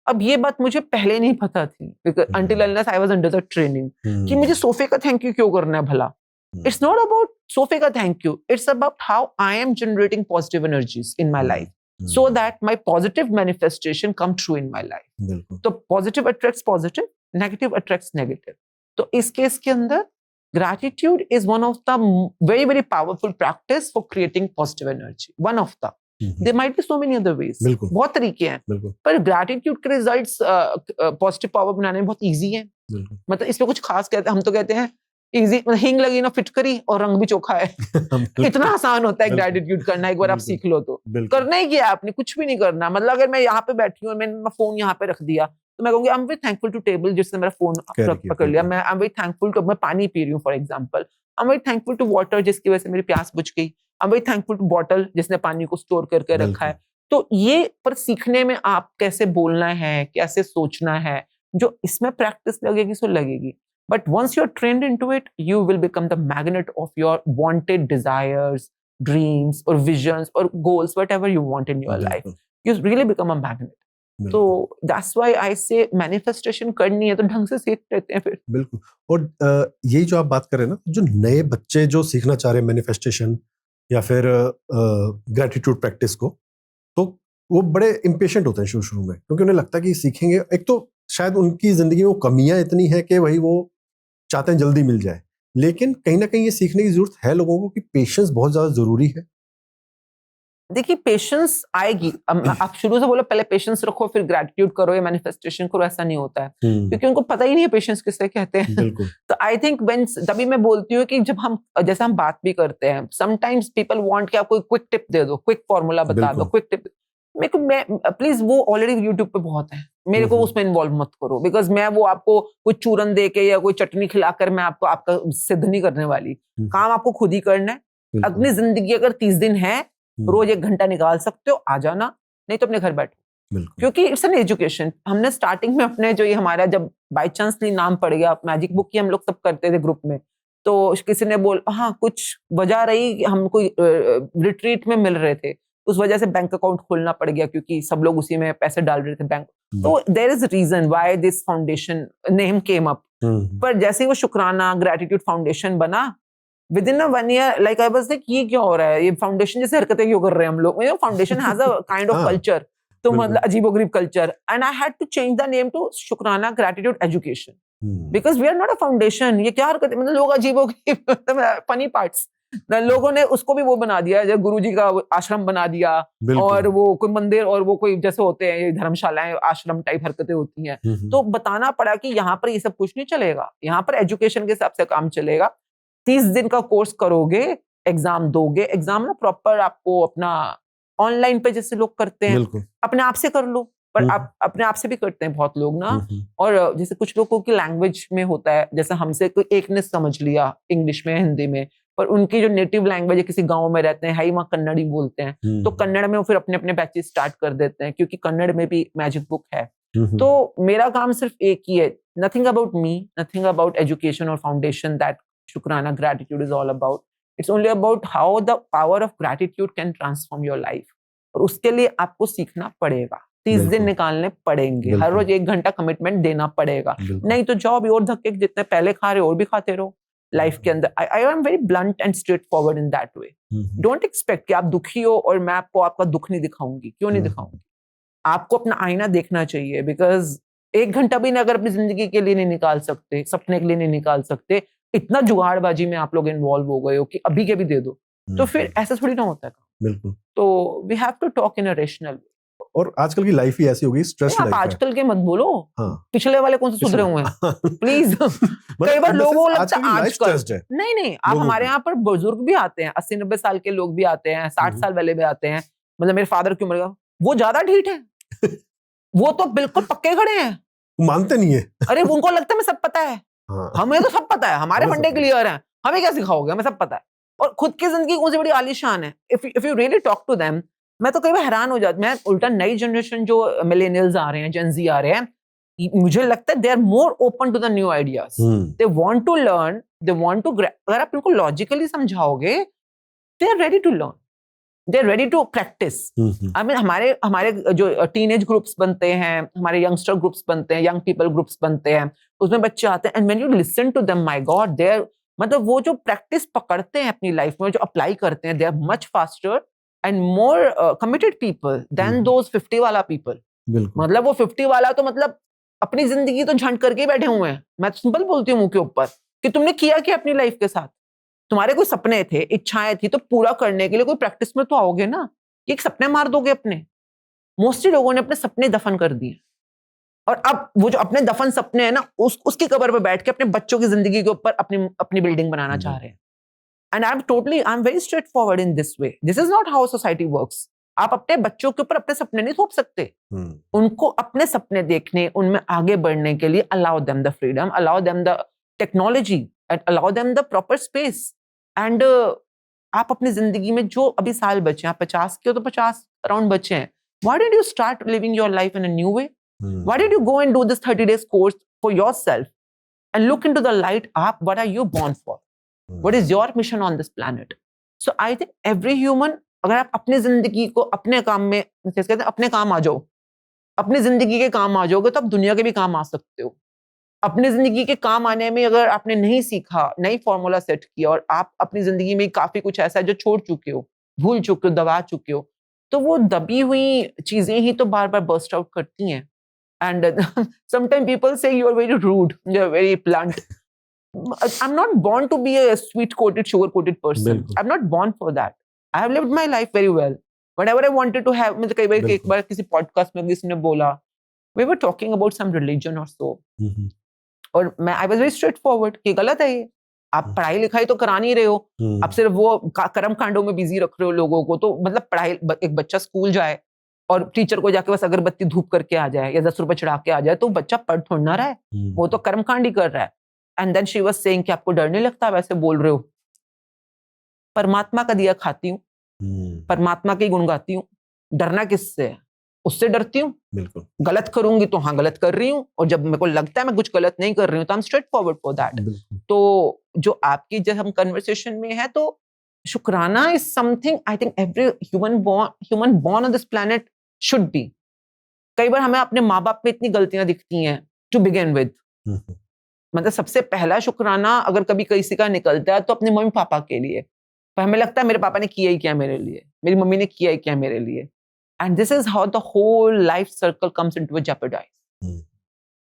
अब ये बात मुझे पहले नहीं पता थी because until unless I was under the training कि मुझे सोफे का थैंक यू क्यों करना है भला. It's not about सोफे का thank you. It's about how I am generating positive energies in my life so that my positive manifestation come true in my life. बिल्कुल तो positive attracts positive, negative attracts negative. तो इस case के अंदर gratitude is one of the very very powerful practice for creating positive energy. One of the. There might be so many other ways. बिल्कुल बहुत तरीके हैं. बिल्कुल पर gratitude के results positive power बनाने में बहुत easy है. बिल्कुल मतलब इसमें कुछ खास कहते हैं, हम तो कहते हैं इजी, हिंग लगी ना फिटकरी और रंग भी चोखा है. इतना आसान होता है ग्रेटिट्यूड करना, एक बार आप सीख लो तो. बिल्कुल करना ही क्या, आपने कुछ भी नहीं करना. मतलब अगर मैं यहाँ पे बैठी हूँ और मैंने फोन यहाँ पे रख दिया तो मैं कहूंगी I am very thankful to table जिसने मेरा फोन पकड़ लिया. मैं I am very thankful to, मैं पानी पी रही हूँ for example. I am very thankful to water जिसकी वजह से मेरी प्यास बुझ गई. I am very thankful to bottle जिसने पानी को स्टोर करके रखा है. तो ये पर सीखने में आप कैसे बोलना है, कैसे सोचना है, जो इसमें प्रैक्टिस लगेगी सो लगेगी. But once you're trained into it, you will become the magnet of your wanted desires, dreams, or visions, or goals, whatever you want in your life. You really become a magnet. So that's why I say manifestation करनी है तो ढंग से सीख लेते हैं फिर. बिल्कुल. और यही जो आप बात कर रहे हैं ना, जो नए बच्चे जो सीखना चाह रहे हैं मैनिफेस्टेशन या फिर ग्रेटिट्यूड प्रैक्टिस को, तो वो बड़े इम्पेशेंट होते हैं शुरू में, क्योंकि उन्हें लगता है कि सीखेंगे. एक तो शायद उनकी जिंदगी में वो कमियां इतनी है कि वही वो चाहते हैं जल्दी मिल जाए, लेकिन कहीं ना कहीं ये सीखने की जरूरत है लोगों को कि पेशेंस बहुत ज्यादा जरूरी है. देखिए पेशेंस आएगी. आप शुरू से बोलो पहले पेशेंस रखो फिर ग्रेटिट्यूड करो या मैनिफेस्टेशन करो, ऐसा नहीं होता है क्योंकि उनको पता ही नहीं है पेशेंस किसे कहते हैं. तो आई थिंक व्हेन, तभी मैं बोलती हूँ कि जब हम, जैसे हम बात भी करते हैं, समटाइम्स पीपल वांट कि आप कोई क्विक टिप दे दो, क्विक फॉर्मूला बता दो, क्विक टिप. मेरे को, मैं प्लीज, वो ऑलरेडी यूट्यूब पे बहुत है, मेरे को उसमें इन्वॉल्व मत करो. बिकॉज मैं वो आपको कोई चूरन दे के या कोई चटनी खिलाकर मैं आपको आपका सिद्ध नहीं करने वाली. काम आपको खुद ही करना है. अपनी जिंदगी अगर 30 दिन है, रोज 1 घंटा निकाल सकते हो, आ जाना, नहीं तो अपने घर बैठो. क्योंकि इट्स एन एजुकेशन. हमने स्टार्टिंग में अपने जो ये हमारा जब बाई चांसली नाम पड़ गया मैजिक बुक की, हम लोग सब करते थे ग्रुप में, तो किसी ने बोल, हाँ कुछ वजह रही, हम कोई रिट्रीट में मिल रहे थे, उस वजह से बैंक अकाउंट खोलना पड़ गया क्योंकि सब लोग उसी में पैसे डाल रहे थे बैंक. तो there is reason why this foundation name came up. पर जैसे ही वो शुक्राना ग्रेटिट्यूड फाउंडेशन बना, within 1 year like I was like, ये क्या हो रहा है, ये फाउंडेशन जैसे हरकतें क्यों कर रहे हैं हम लोग. Foundation has a kind of culture, तो मतलब अजीबोगरीब culture. And I had to change the name to शुक्राना gratitude education because we are not a foundation. ये क्या हरकत है, मतलब लोग अजीबोगरीब, फनी पार्ट्स. लोगों ने उसको भी वो बना दिया, जब गुरुजी का आश्रम बना दिया, और वो कोई मंदिर, और वो कोई जैसे होते हैं धर्मशालाएं, आश्रम टाइप हरकतें होती हैं. तो बताना पड़ा कि यहाँ पर ये सब कुछ नहीं चलेगा, यहाँ पर एजुकेशन के हिसाब से काम चलेगा. 30 दिन का कोर्स करोगे, एग्जाम दोगे, एग्जाम ना प्रॉपर आपको अपना ऑनलाइन पे जैसे लोग करते हैं अपने आप से कर लो. पर आप अपने आप से भी करते हैं बहुत लोग ना. और जैसे कुछ लोगों की लैंग्वेज में होता है, जैसे हमसे कोई एक ने समझ लिया इंग्लिश में, हिंदी में, पर उनकी जो नेटिव लैंग्वेज है, किसी गांव में रहते हैं, हाई वहाँ कन्नड़ी बोलते हैं, तो कन्नड़ में वो फिर अपने अपने बैचेस स्टार्ट कर देते हैं क्योंकि कन्नड़ में भी मैजिक बुक है. तो मेरा काम सिर्फ एक ही है, nothing about me, nothing about education और फाउंडेशन दैट शुक्राना gratitude is all about. It's only about how the power of gratitude can transform your life. और उसके लिए आपको सीखना पड़ेगा, 30 दिन निकालने पड़ेंगे, हर रोज 1 घंटा कमिटमेंट देना पड़ेगा. नहीं तो जॉब और धक्के जितने पहले खा रहे हो और भी खाते रहो लाइफ के अंदर. आई am very blunt and straight forward in that way. Don't expect कि आप दुखी हो और मैं आपको आपका दुख नहीं दिखाऊंगी. क्यों नहीं दिखाऊंगी? आपको अपना आईना देखना चाहिए. बिकॉज 1 घंटा भी अगर अपनी जिंदगी के लिए नहीं निकाल सकते, सपने के लिए नहीं निकाल सकते, इतना जुगाड़बाजी में आप लोग इन्वॉल्व हो गए हो कि अभी के भी दे दो, तो फिर ऐसा थोड़ी ना होता है. बिल्कुल. तो we have to talk in a rational way. और आजकल की लाइफ ही ऐसी हो गई, स्ट्रेस लाइफ है. आजकल के मत बोलो, हाँ. पिछले वाले कौन से सुधरे हुए हैं प्लीज. कई बार लोगों को लगता है आजकल, नहीं, आप हमारे यहाँ पर बुजुर्ग भी आते हैं, 80-90 साल के लोग भी आते हैं, 60 साल वाले भी आते हैं. मतलब मेरे फादर की उम्र का, वो ज्यादा ढीठ है. वो तो बिल्कुल पक्के खड़े हैं, मानते नहीं है. अरे उनको लगता है मैं सब पता है. हमें तो सब पता है, हमारे फंडे क्लियर हैं, हमें क्या सिखाओगे, हमें सब पता है. और खुद की जिंदगी कौन सी बड़ी आलीशान है. If you really talk to them, मैं तो कई बार हैरान हो जाती. मैं उल्टा नई जनरेशन जो मिलेनियल्स आ रहे हैं, जेन ज़ी आ रहे हैं, मुझे लगता है they are more open to the new ideas, they want to learn, they want to, अगर आप इनको लॉजिकली समझाओगे, they are ready to learn, they are ready to practice. I mean हमारे जो टीनेज ग्रुप्स बनते हैं, हमारे यंगस्टर ग्रुप्स बनते हैं, यंग पीपल ग्रुप्स बनते हैं, उसमें बच्चे आते हैं, and when you listen to them, my God, they are, मतलब वो जो प्रैक्टिस पकड़ते हैं अपनी लाइफ में, जो अप्लाई करते हैं, they are much faster and more committed people than those 50 वाला पीपल। मतलब वो 50 वाला तो मतलब अपनी जिंदगी तो झंड करके बैठे हुए हैं। मैं तो सिंपल बोलती हूँ मुंह के ऊपर कि तुमने किया क्या अपनी लाइफ के साथ? तुम्हारे कोई सपने थे, इच्छाएं थी, तो पूरा करने के लिए कोई प्रैक्टिस में तो आओगे ना, कि एक सपने मार दोगे अपने? मोस्टली लोगों ने अपने सपने दफन कर दिए, और अब वो जो अपने दफन सपने हैं ना, उसकी कब्र पे बैठ के अपने बच्चों की जिंदगी के ऊपर अपनी बिल्डिंग बनाना चाह रहे हैं। And I am very straight forward in this way, this is not how society works. आप अपने बच्चों के ऊपर अपने सपने नहीं थोप सकते। उनको अपने सपने देखने, उनमें आगे बढ़ने के लिए allow them the freedom, allow them the technology, allow them the proper space. And आप अपनी जिंदगी में जो अभी साल बचे हैं, आप 50 के हो तो 50 अराउंड बचे हैं, why did you start living your life in a new way? Why did you go and do this 30 days course for yourself and look into the light? आप, what are you born for? What is your mission on this planet? So I think every human, अगर आप अपनी जिंदगी को अपने काम में, जैसे कहते हैं अपने काम आ जाओ, अपनी जिंदगी के काम आ जाओगे तो आप दुनिया के भी काम आ सकते हो। अपनी जिंदगी के काम आने में अगर आपने नहीं सीखा, नई फॉर्मूला सेट किया, और आप अपनी जिंदगी में काफी कुछ ऐसा है जो छोड़ चुके हो, भूल चुके हो, दबा चुके हो, तो वो दबी हुई चीजें ही तो बार बार बर्स्ट आउट करती हैं। And sometime people say you are very rude, you are very blunt. I'm not born to be a sweet-coated, sugar-coated person. I'm not born for that. I have lived my life very well. Whenever I wanted to have, मतलब कई बार एक बार किसी podcast में किसी ने बोला, we were talking about some religion or so, और मैं I was very straightforward कि गलत है ये, आप पढ़ाई लिखाई तो करा नहीं रहे हो, आप सिर्फ वो कर्म कांडों में बिजी रख रहे हो लोगों को। तो मतलब पढ़ाई, एक बच्चा स्कूल जाए और टीचर को जाके बस अगरबत्ती धूप करके आ जाए या 10 रुपए चढ़ा के आ जाए, तो बच्चा पढ़ थोड़ा ना रहा है, वो तो कर्म कांड ही कर रहा है। And then she was saying कि आपको डर नहीं लगता, वैसे बोल रहे हो? परमात्मा का दिया खाती हूँ, परमात्मा के गुण गाती हूँ, डरना किससे है? उससे डरती हूँ। बिल्कुल। गलत करूंगी तो हाँ गलत कर रही हूँ, और जब मेरे को लगता है मैं कुछ गलत नहीं कर रही हूँ तो I am straight forward for that. तो जो आपकी जब हम कन्वर्सेशन में है, तो शुक्राना is something I think every human born on this planet should be. कई बार हमें अपने माँ बाप में इतनी गलतियां दिखती हैं टू बिगिन विद, मतलब सबसे पहला शुक्राना अगर कभी किसी का निकलता है तो अपने मम्मी पापा के लिए, पर हमें लगता है मेरे पापा ने किया ही क्या मेरे लिए, मेरी मम्मी ने किया ही क्या मेरे लिए। And this is how the whole life circle comes into a jeopardy,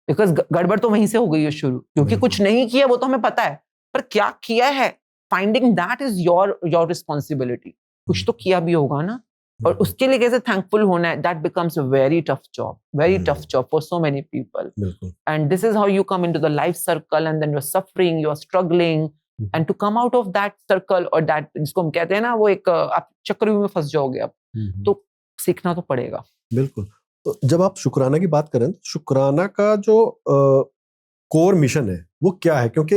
because गड़बड़ तो वहीं से हो गई है शुरू, क्योंकि कुछ नहीं किया वो तो हमें पता है, पर क्या किया है, finding that is your responsibility. कुछ तो किया भी होगा ना, और उसके लिए कैसे थैंकफुल होना है, that becomes a very tough job for so many people. And this is how you come into the life circle, and then you are suffering, you are struggling, and to come out of that circle, और that जिसको हम कहते हैं ना, वो एक आप चक्रव्यूह में फंस जाओगे आप, तो सीखना तो पड़ेगा। बिल्कुल। तो जब आप शुक्राना की बात करें, तो शुक्राना का जो कोर मिशन है वो क्या है? क्योंकि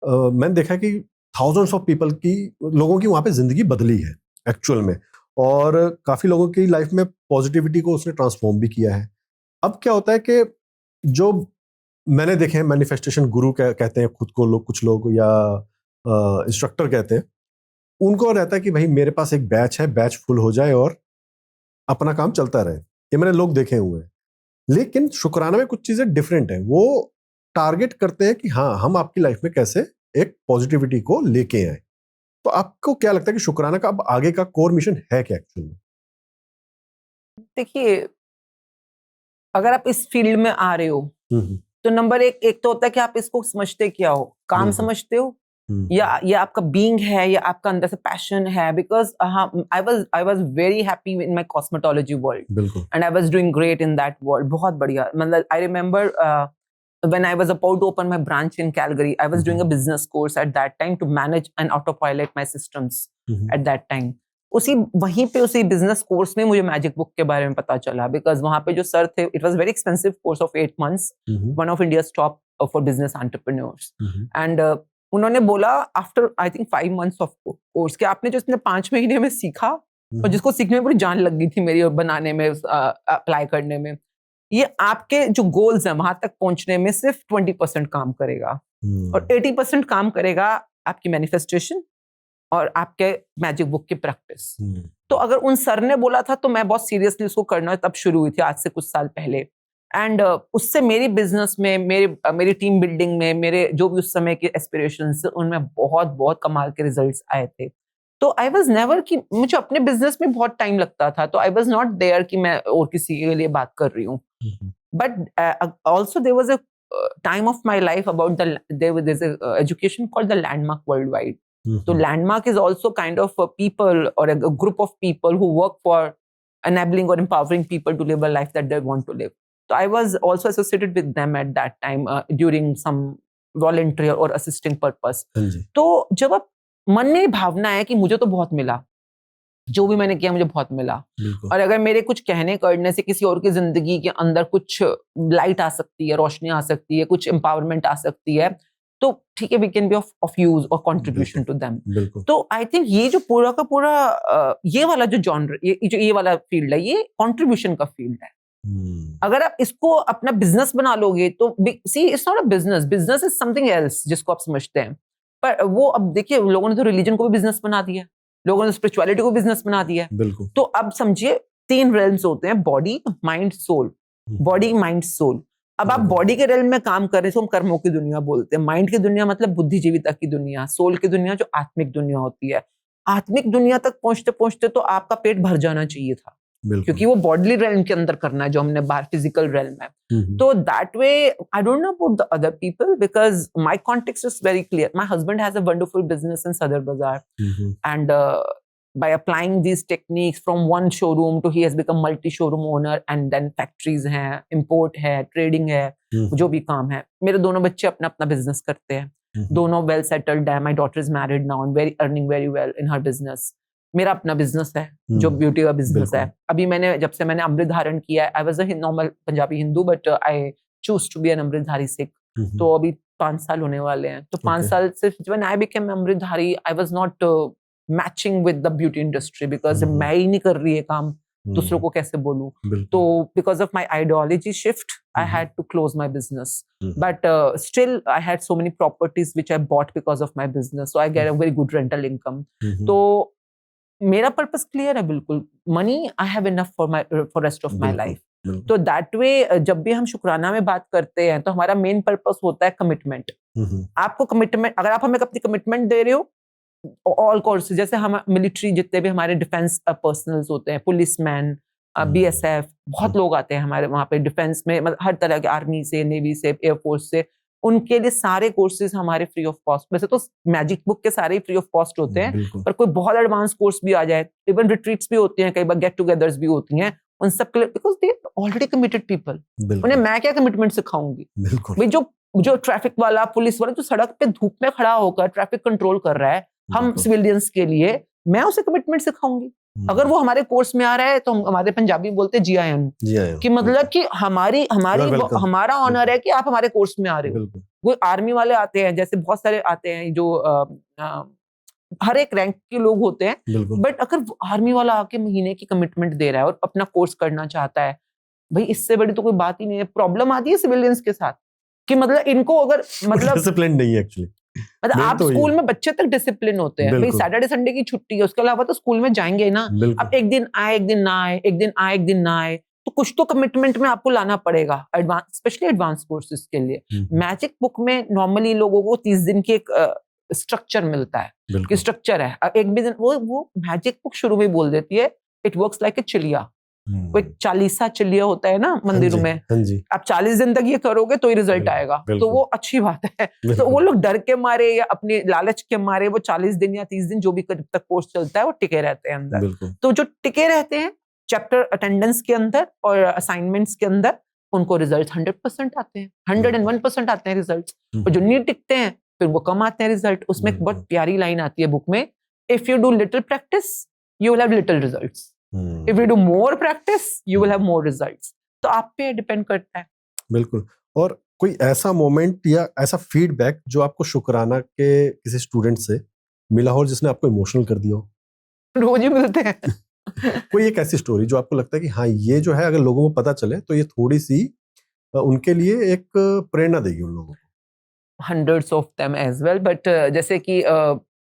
मैंने देखा कि थाउजेंड्स ऑफ पीपल की, लोगों की वहां पे जिंदगी बदली है एक्चुअल में, और काफी लोगों की लाइफ में पॉजिटिविटी को उसने ट्रांसफॉर्म भी किया है। अब क्या होता है कि जो मैंने देखे हैं मैनिफेस्टेशन गुरु कहते हैं खुद को लोग, कुछ लोग, या इंस्ट्रक्टर कहते हैं, उनको रहता है कि भाई मेरे पास एक बैच है, बैच फुल हो जाए और अपना काम चलता रहे। ये मैंने लोग देखे हुए हैं। लेकिन शुक्राना में कुछ चीजें डिफरेंट है, वो टारगेट करते हैं कि हाँ, हम आपकी लाइफ में कैसे एक पॉजिटिविटी को लेके आए। तो आपको क्या लगता है कि शुक्राना का अब आगे का कोर मिशन है क्या एक्चुअली? देखिए, अगर आप इस फील्ड में आ रहे हो तो नंबर एक तो होता है कि आप इसको समझते क्या हो, काम समझते हो, या आपका बीइंग है, या आपका अंदर से पैशन है। Because I was very happy in my cosmetology world, and I was doing great in that world. बहुत बढ़िया, मतलब I remember when I was about to open my branch in Calgary, I was doing a business course at that time to manage and autopilot my systems at that time. उसी business course में मुझे magic book के बारे में पता चला, because वहां पे जो सर थे, it was very expensive course of 8 months, one of India's top for business entrepreneurs. And उन्होंने बोला after I think 5 months of course कि आपने जो इसने 5 महीने में सीखा, और जिसको सीखने में पूरी जान लग गई थी मेरी बनाने में, अप्लाई करने में, ये आपके जो गोल्स हैं वहां तक पहुंचने में सिर्फ 20% काम करेगा और 80% काम करेगा आपकी मैनिफेस्टेशन और आपके मैजिक बुक की प्रैक्टिस। तो अगर उन सर ने बोला था तो मैं बहुत सीरियसली उसको करना तब शुरू हुई थी, आज से कुछ साल पहले। एंड उससे मेरी बिजनेस में, मेरी टीम बिल्डिंग में, मेरे जो भी उस समय के एस्पिरेशंस उनमें बहुत बहुत कमाल के रिजल्ट्स आए थे। तो आई वॉज नेवर कि मुझे अपने बिजनेस में बहुत टाइम लगता था, तो आई वॉज नॉट देयर कि मैं और किसी के लिए बात कर रही हूँ। But also there was a time of my life about there is education called the Landmark Worldwide. So landmark is also kind of a people or a group of people who work for enabling or empowering people to live a life that they want to live. So I was also associated with them at that time during some voluntary or assisting purpose. तो जब आप मन में भावना है कि मुझे तो बहुत मिला, जो भी मैंने किया मुझे बहुत मिला, और अगर मेरे कुछ कहने करने से किसी और की जिंदगी के अंदर कुछ लाइट आ सकती है, रोशनी आ सकती है, कुछ एम्पावरमेंट आ सकती है, तो ठीक है, we can be of use or contribution to them. तो आई थिंक ये जो पूरा का पूरा ये वाला जो जॉनर, ये वाला फील्ड है, ये कंट्रीब्यूशन का फील्ड है। अगर आप इसको अपना बिजनेस बना लोगे तो see it's not a business, business is something else जिसको आप समझते हैं। पर वो अब देखिए, लोगों ने तो रिलीजन को भी बिजनेस बना दिया, लोगों ने स्पिरिचुअलिटी को बिजनेस बना दिया। तो अब समझिए 3 रेल्म्स होते हैं, body, mind, soul. Body, mind, soul. अब आप बॉडी के रेल्म में काम कर रहे हो, हम कर्मों की दुनिया बोलते हैं। माइंड की दुनिया मतलब बुद्धिजीविता की दुनिया, सोल की दुनिया जो आत्मिक दुनिया होती है। आत्मिक दुनिया तक पहुंचते पहुंचते तो आपका पेट भर जाना चाहिए था, क्योंकि वो बॉडली रेल्म के अंदर करना है जो हमने बाहर फिजिकल रेल्म में। तो that way I don't know about the other people, because my context is very clear. My husband has a wonderful business in सदर बाजार, and by applying these techniques from one showroom to he has become multi showroom owner, and then factories हैं, import है, trading है, जो भी काम है। मेरे दोनों बच्चे अपना अपना बिजनेस करते हैं, दोनों well settled है। My daughter is married now and earning very well in her business. मेरा अपना बिजनेस है जो ब्यूटी का बिजनेस है। अभी जब से मैंने अमृत धारण किया है, I was a normal Punjabi Hindu, but I choose to be an Amritdhari Sikh. तो अभी 5 साल होने वाले हैं। तो 5 साल से when I became Amritdhari, I was not matching with the beauty industry, because मैं ही नहीं कर रही है काम, दूसरों को कैसे बोलूं। तो because of my ideology shift I had to close my business, but still I had so many properties which I bought because of my business, so I get a very good rental income. तो मेरा purpose clear है बिल्कुल, money I have enough for rest of my life. तो that way जब भी हम शुक्राना में बात करते हैं तो हमारा मेन पर्पस होता है कमिटमेंट। आपको कमिटमेंट, अगर आप हमें अपनी कमिटमेंट दे रहे हो ऑल कोर्स, जैसे हम मिलिट्री, जितने भी हमारे डिफेंस पर्सनल्स होते हैं, पुलिसमैन, बीएसएफ, बहुत लोग आते हैं हमारे वहाँ पे डिफेंस में, मतलब हर तरह के, आर्मी से, नेवी से, एयरफोर्स से, उनके लिए सारे कोर्सेज हमारे फ्री ऑफ कॉस्ट। वैसे तो मैजिक बुक के सारे ही फ्री ऑफ कॉस्ट होते हैं, पर कोई बहुत एडवांस कोर्स भी आ जाए, इवन रिट्रीट्स भी होती हैं, कई बार गेट टुगेदर्स भी होती हैं, उन सब के लिए, because they already committed people. उन्हें मैं क्या कमिटमेंट सिखाऊंगी? भाई जो ट्रैफिक वाला, पुलिस वाला जो सड़क पे धूप में खड़ा होकर ट्रैफिक कंट्रोल कर रहा है हम सिविलियंस के लिए, मैं उसे कमिटमेंट सिखाऊंगी। अगर वो हमारे कोर्स में आ रहा है तो हम, हमारे पंजाबी बोलते हैं GIM, कि मतलब कि हमारा ऑनर है कि आप हमारे कोर्स में आ रहे हो। वो आर्मी वाले आते हैं, जैसे बहुत सारे आते हैं जो हर एक रैंक के लोग होते हैं, बट अगर आर्मी वाला आके महीने की कमिटमेंट दे रहा है और अपना कोर्स करना चाहता है, भाई इससे बड़ी तो कोई बात ही नहीं है। प्रॉब्लम आती है सिविलियंस के साथ कि मतलब इनको अगर डिसिप्लिन नहीं है एक्चुअली, मतलब आप स्कूल में बच्चे तक डिसिप्लिन होते हैं, भाई सैटरडे संडे की छुट्टी है, उसके अलावा तो स्कूल में जाएंगे ना। अब एक दिन आए एक दिन ना आए, एक दिन आए एक दिन ना आए, तो कुछ तो कमिटमेंट में आपको लाना पड़ेगा, एडवांस, स्पेशली एडवांस कोर्सेज के लिए। मैजिक बुक में नॉर्मली लोगों को 30 दिन की एक स्ट्रक्चर मिलता है कि स्ट्रक्चर है, एक भी दिन वो मैजिक बुक शुरू में बोल देती है, इट वर्क्स लाइक ए चिलिया। कोई 40 चिल्लिया होता है ना मंदिरों में, आप 40 दिन तक ये करोगे तो ही रिजल्ट आएगा, तो वो अच्छी बात है। तो वो लोग डर के मारे या अपने लालच के मारे वो 40 दिन या 30 दिन जो भी जब तक कोर्स चलता है वो टिके रहते हैं अंदर। तो जो टिके रहते हैं चैप्टर अटेंडेंस के अंदर और असाइनमेंट्स के अंदर, उनको रिजल्ट 100% आते हैं, 101% आते हैं रिजल्ट। और जो नहीं टिकते हैं फिर वो कम आते हैं रिजल्ट। उसमें एक बहुत प्यारी लाइन आती है बुक में, if you do little practice you will have little results, if you do more practice you will have more results। तो आप पे डिपेंड करता है। बिल्कुल। और कोई ऐसा मोमेंट या ऐसा फीडबैक जो आपको शुक्राना के किसी स्टूडेंट से मिला हो जिसने आपको इमोशनल कर दिया हो? रोज ही मिलते हैं कोई एक ऐसी स्टोरी जो आपको लगता है कि हाँ ये जो है अगर लोगों को पता चले तो ये थोड़ी सी उनके लिए एक प्रेरणा देगी उन लोगों को। hundreds of them as well, but जैसे कि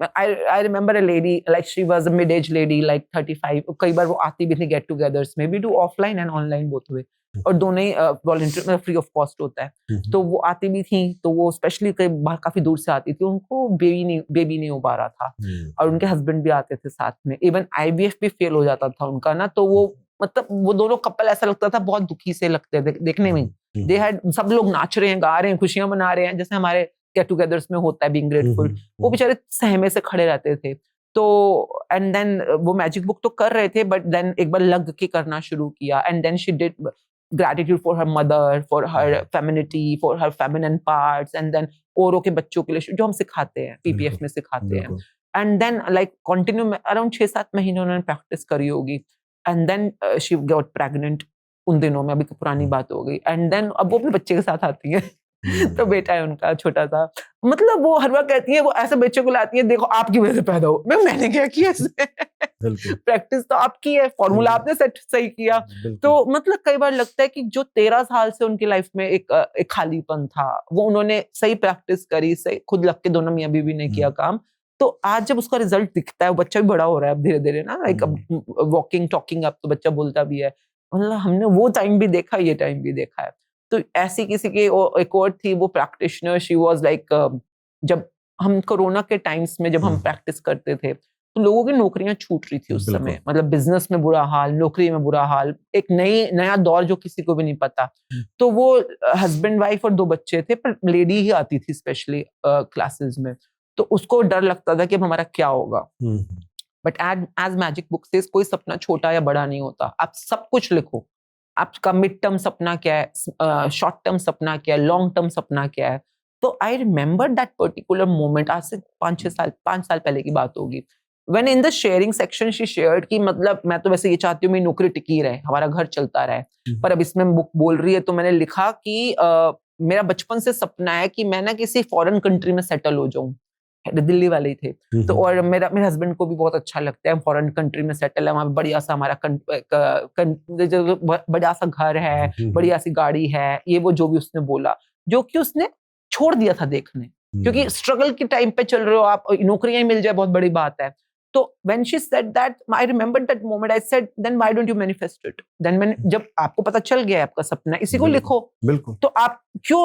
I remember a lady, like she was a mid-age lady, like 35. कई बार वो आती भी थी get togethers में, we do offline and online both way, और दोनों ही volunteer मतलब free of cost होता है। तो वो आती भी थी, तो वो स्पेशली काफी दूर से आती थी, उनको बेबी नहीं हो पा रहा था, और उनके हस्बैंड भी आते थे साथ में, इवन IVF भी फेल हो जाता था उनका ना, तो वो मतलब वो दोनों कपल ऐसा लगता था बहुत दुखी से लगते थे देखने में। दे हैड, सब लोग नाच रहे हैं, गा रहे हैं, खुशियां मना रहे हैं, जैसे हमारे गेट टुगेदर्स में होता है बीइंग ग्रेटफुल, वो बेचारे सहमे से खड़े रहते थे। तो एंड देन वो मैजिक बुक तो कर रहे थे, बट देन एक बार लग के करना शुरू किया, and then she did gratitude for her mother, for her femininity, for her feminine parts, and then औरों के बच्चों के लिए जो हम सिखाते हैं PPF में सिखाते हैं, and then like continue around 6-7 महीने उन्होंने प्रैक्टिस करी होगी, and then she got pregnant उन दिनों में, अभी पुरानी बात हो गई, एंड देन अब वो अपने बच्चे के साथ आती है तो बेटा है उनका छोटा सा, मतलब वो हर बार कहती है, वो ऐसे बच्चे को लाती है, देखो आपकी वजह से पैदा हो, मैंने क्या किया इसमें प्रैक्टिस तो आपकी है, फॉर्मूला आपने सेट सही किया। तो मतलब कई बार लगता है कि जो 13 साल से उनकी लाइफ में एक खालीपन था, वो उन्होंने सही प्रैक्टिस करी, सही खुद लग के, दोनों मियां बीवी ने किया काम, तो आज जब उसका रिजल्ट दिखता है, बच्चा भी बड़ा हो रहा है अब धीरे धीरे ना, लाइक वॉकिंग टॉकिंग अब तो बच्चा बोलता भी है, मतलब हमने वो टाइम भी देखा, ये टाइम भी देखा है। तो ऐसी किसी की एक और थी, वो प्रैक्टिशनर, शी वाज लाइक, जब हम कोरोना के टाइम्स में जब हम प्रैक्टिस करते थे, तो लोगों की नौकरियां छूट रही थी उस समय, मतलब बिजनेस में बुरा हाल, नौकरी में बुरा हाल, एक नया दौर जो किसी को भी नहीं पता। तो वो हस्बैंड वाइफ और 2 बच्चे थे, पर लेडी ही आती थी स्पेशली क्लासेस में, तो उसको डर लगता था कि अब हमारा क्या होगा। बट एज मैजिक बुक से कोई सपना छोटा या बड़ा नहीं होता, आप सब कुछ लिखो, आपका मिड टर्म सपना क्या है, शॉर्ट टर्म सपना क्या है, लॉन्ग टर्म सपना क्या है। तो I remember that particular moment, आज से 5 साल पहले की बात होगी, when in the sharing section she shared कि मतलब मैं तो वैसे ये चाहती हूँ मेरी नौकरी टिकी रहे, हमारा घर चलता रहे, पर अब इसमें बुक बोल रही है, तो मैंने लिखा कि मेरा बचपन से सपना है कि मैं ना किसी फॉरेन कंट्री में सेटल हो जाऊं, दिल्ली वाले ही थे, तो और मेरे हस्बैंड को भी बहुत अच्छा लगता है फॉरेन कंट्री में सेटल है, वहाँ पे बढ़िया सा हमारा बढ़िया सा घर है, बढ़िया सी गाड़ी है, ये वो जो भी उसने बोला, जो कि उसने छोड़ दिया था देखने, क्योंकि स्ट्रगल के टाइम पे चल रहे हो आप, नौकरियां मिल जाए बहुत बड़ी बात है। तो when she said that, I remembered that moment. I said, then why don't you manifest it? Then मैंने, जब आपको पता चल गया है आपका सपना, इसी को लिखो, बिल्कुल, तो आप क्यों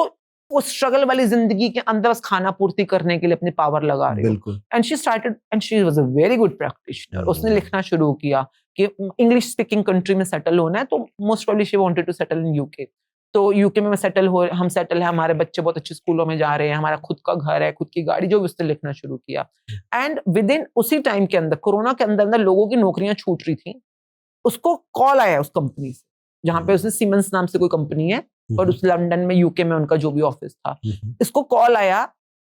वो स्ट्रगल वाली जिंदगी के अंदर बस खाना पूर्ति करने के लिए अपनी पावर लगा रहे हो। And she started, and she was a very good practitioner. उसने लिखना शुरू किया कि इंग्लिश स्पीकिंग कंट्री में सेटल होना है, तो most probably she wanted to settle in UK. तो यूके में हम सेटल है, हमारे बच्चे बहुत अच्छे स्कूलों में जा रहे हैं, हमारा खुद का घर है, खुद की गाड़ी, जो भी उसने लिखना शुरू किया। एंड विद इन उसी टाइम के अंदर, कोरोना के अंदर लोगों की नौकरियां छूट रही थी, उसको कॉल आया उस कंपनी से, जहां पे उसने सीमेंस नाम से कोई कंपनी है, और उस लंदन में, यूके में उनका जो भी ऑफिस था, इसको कॉल आया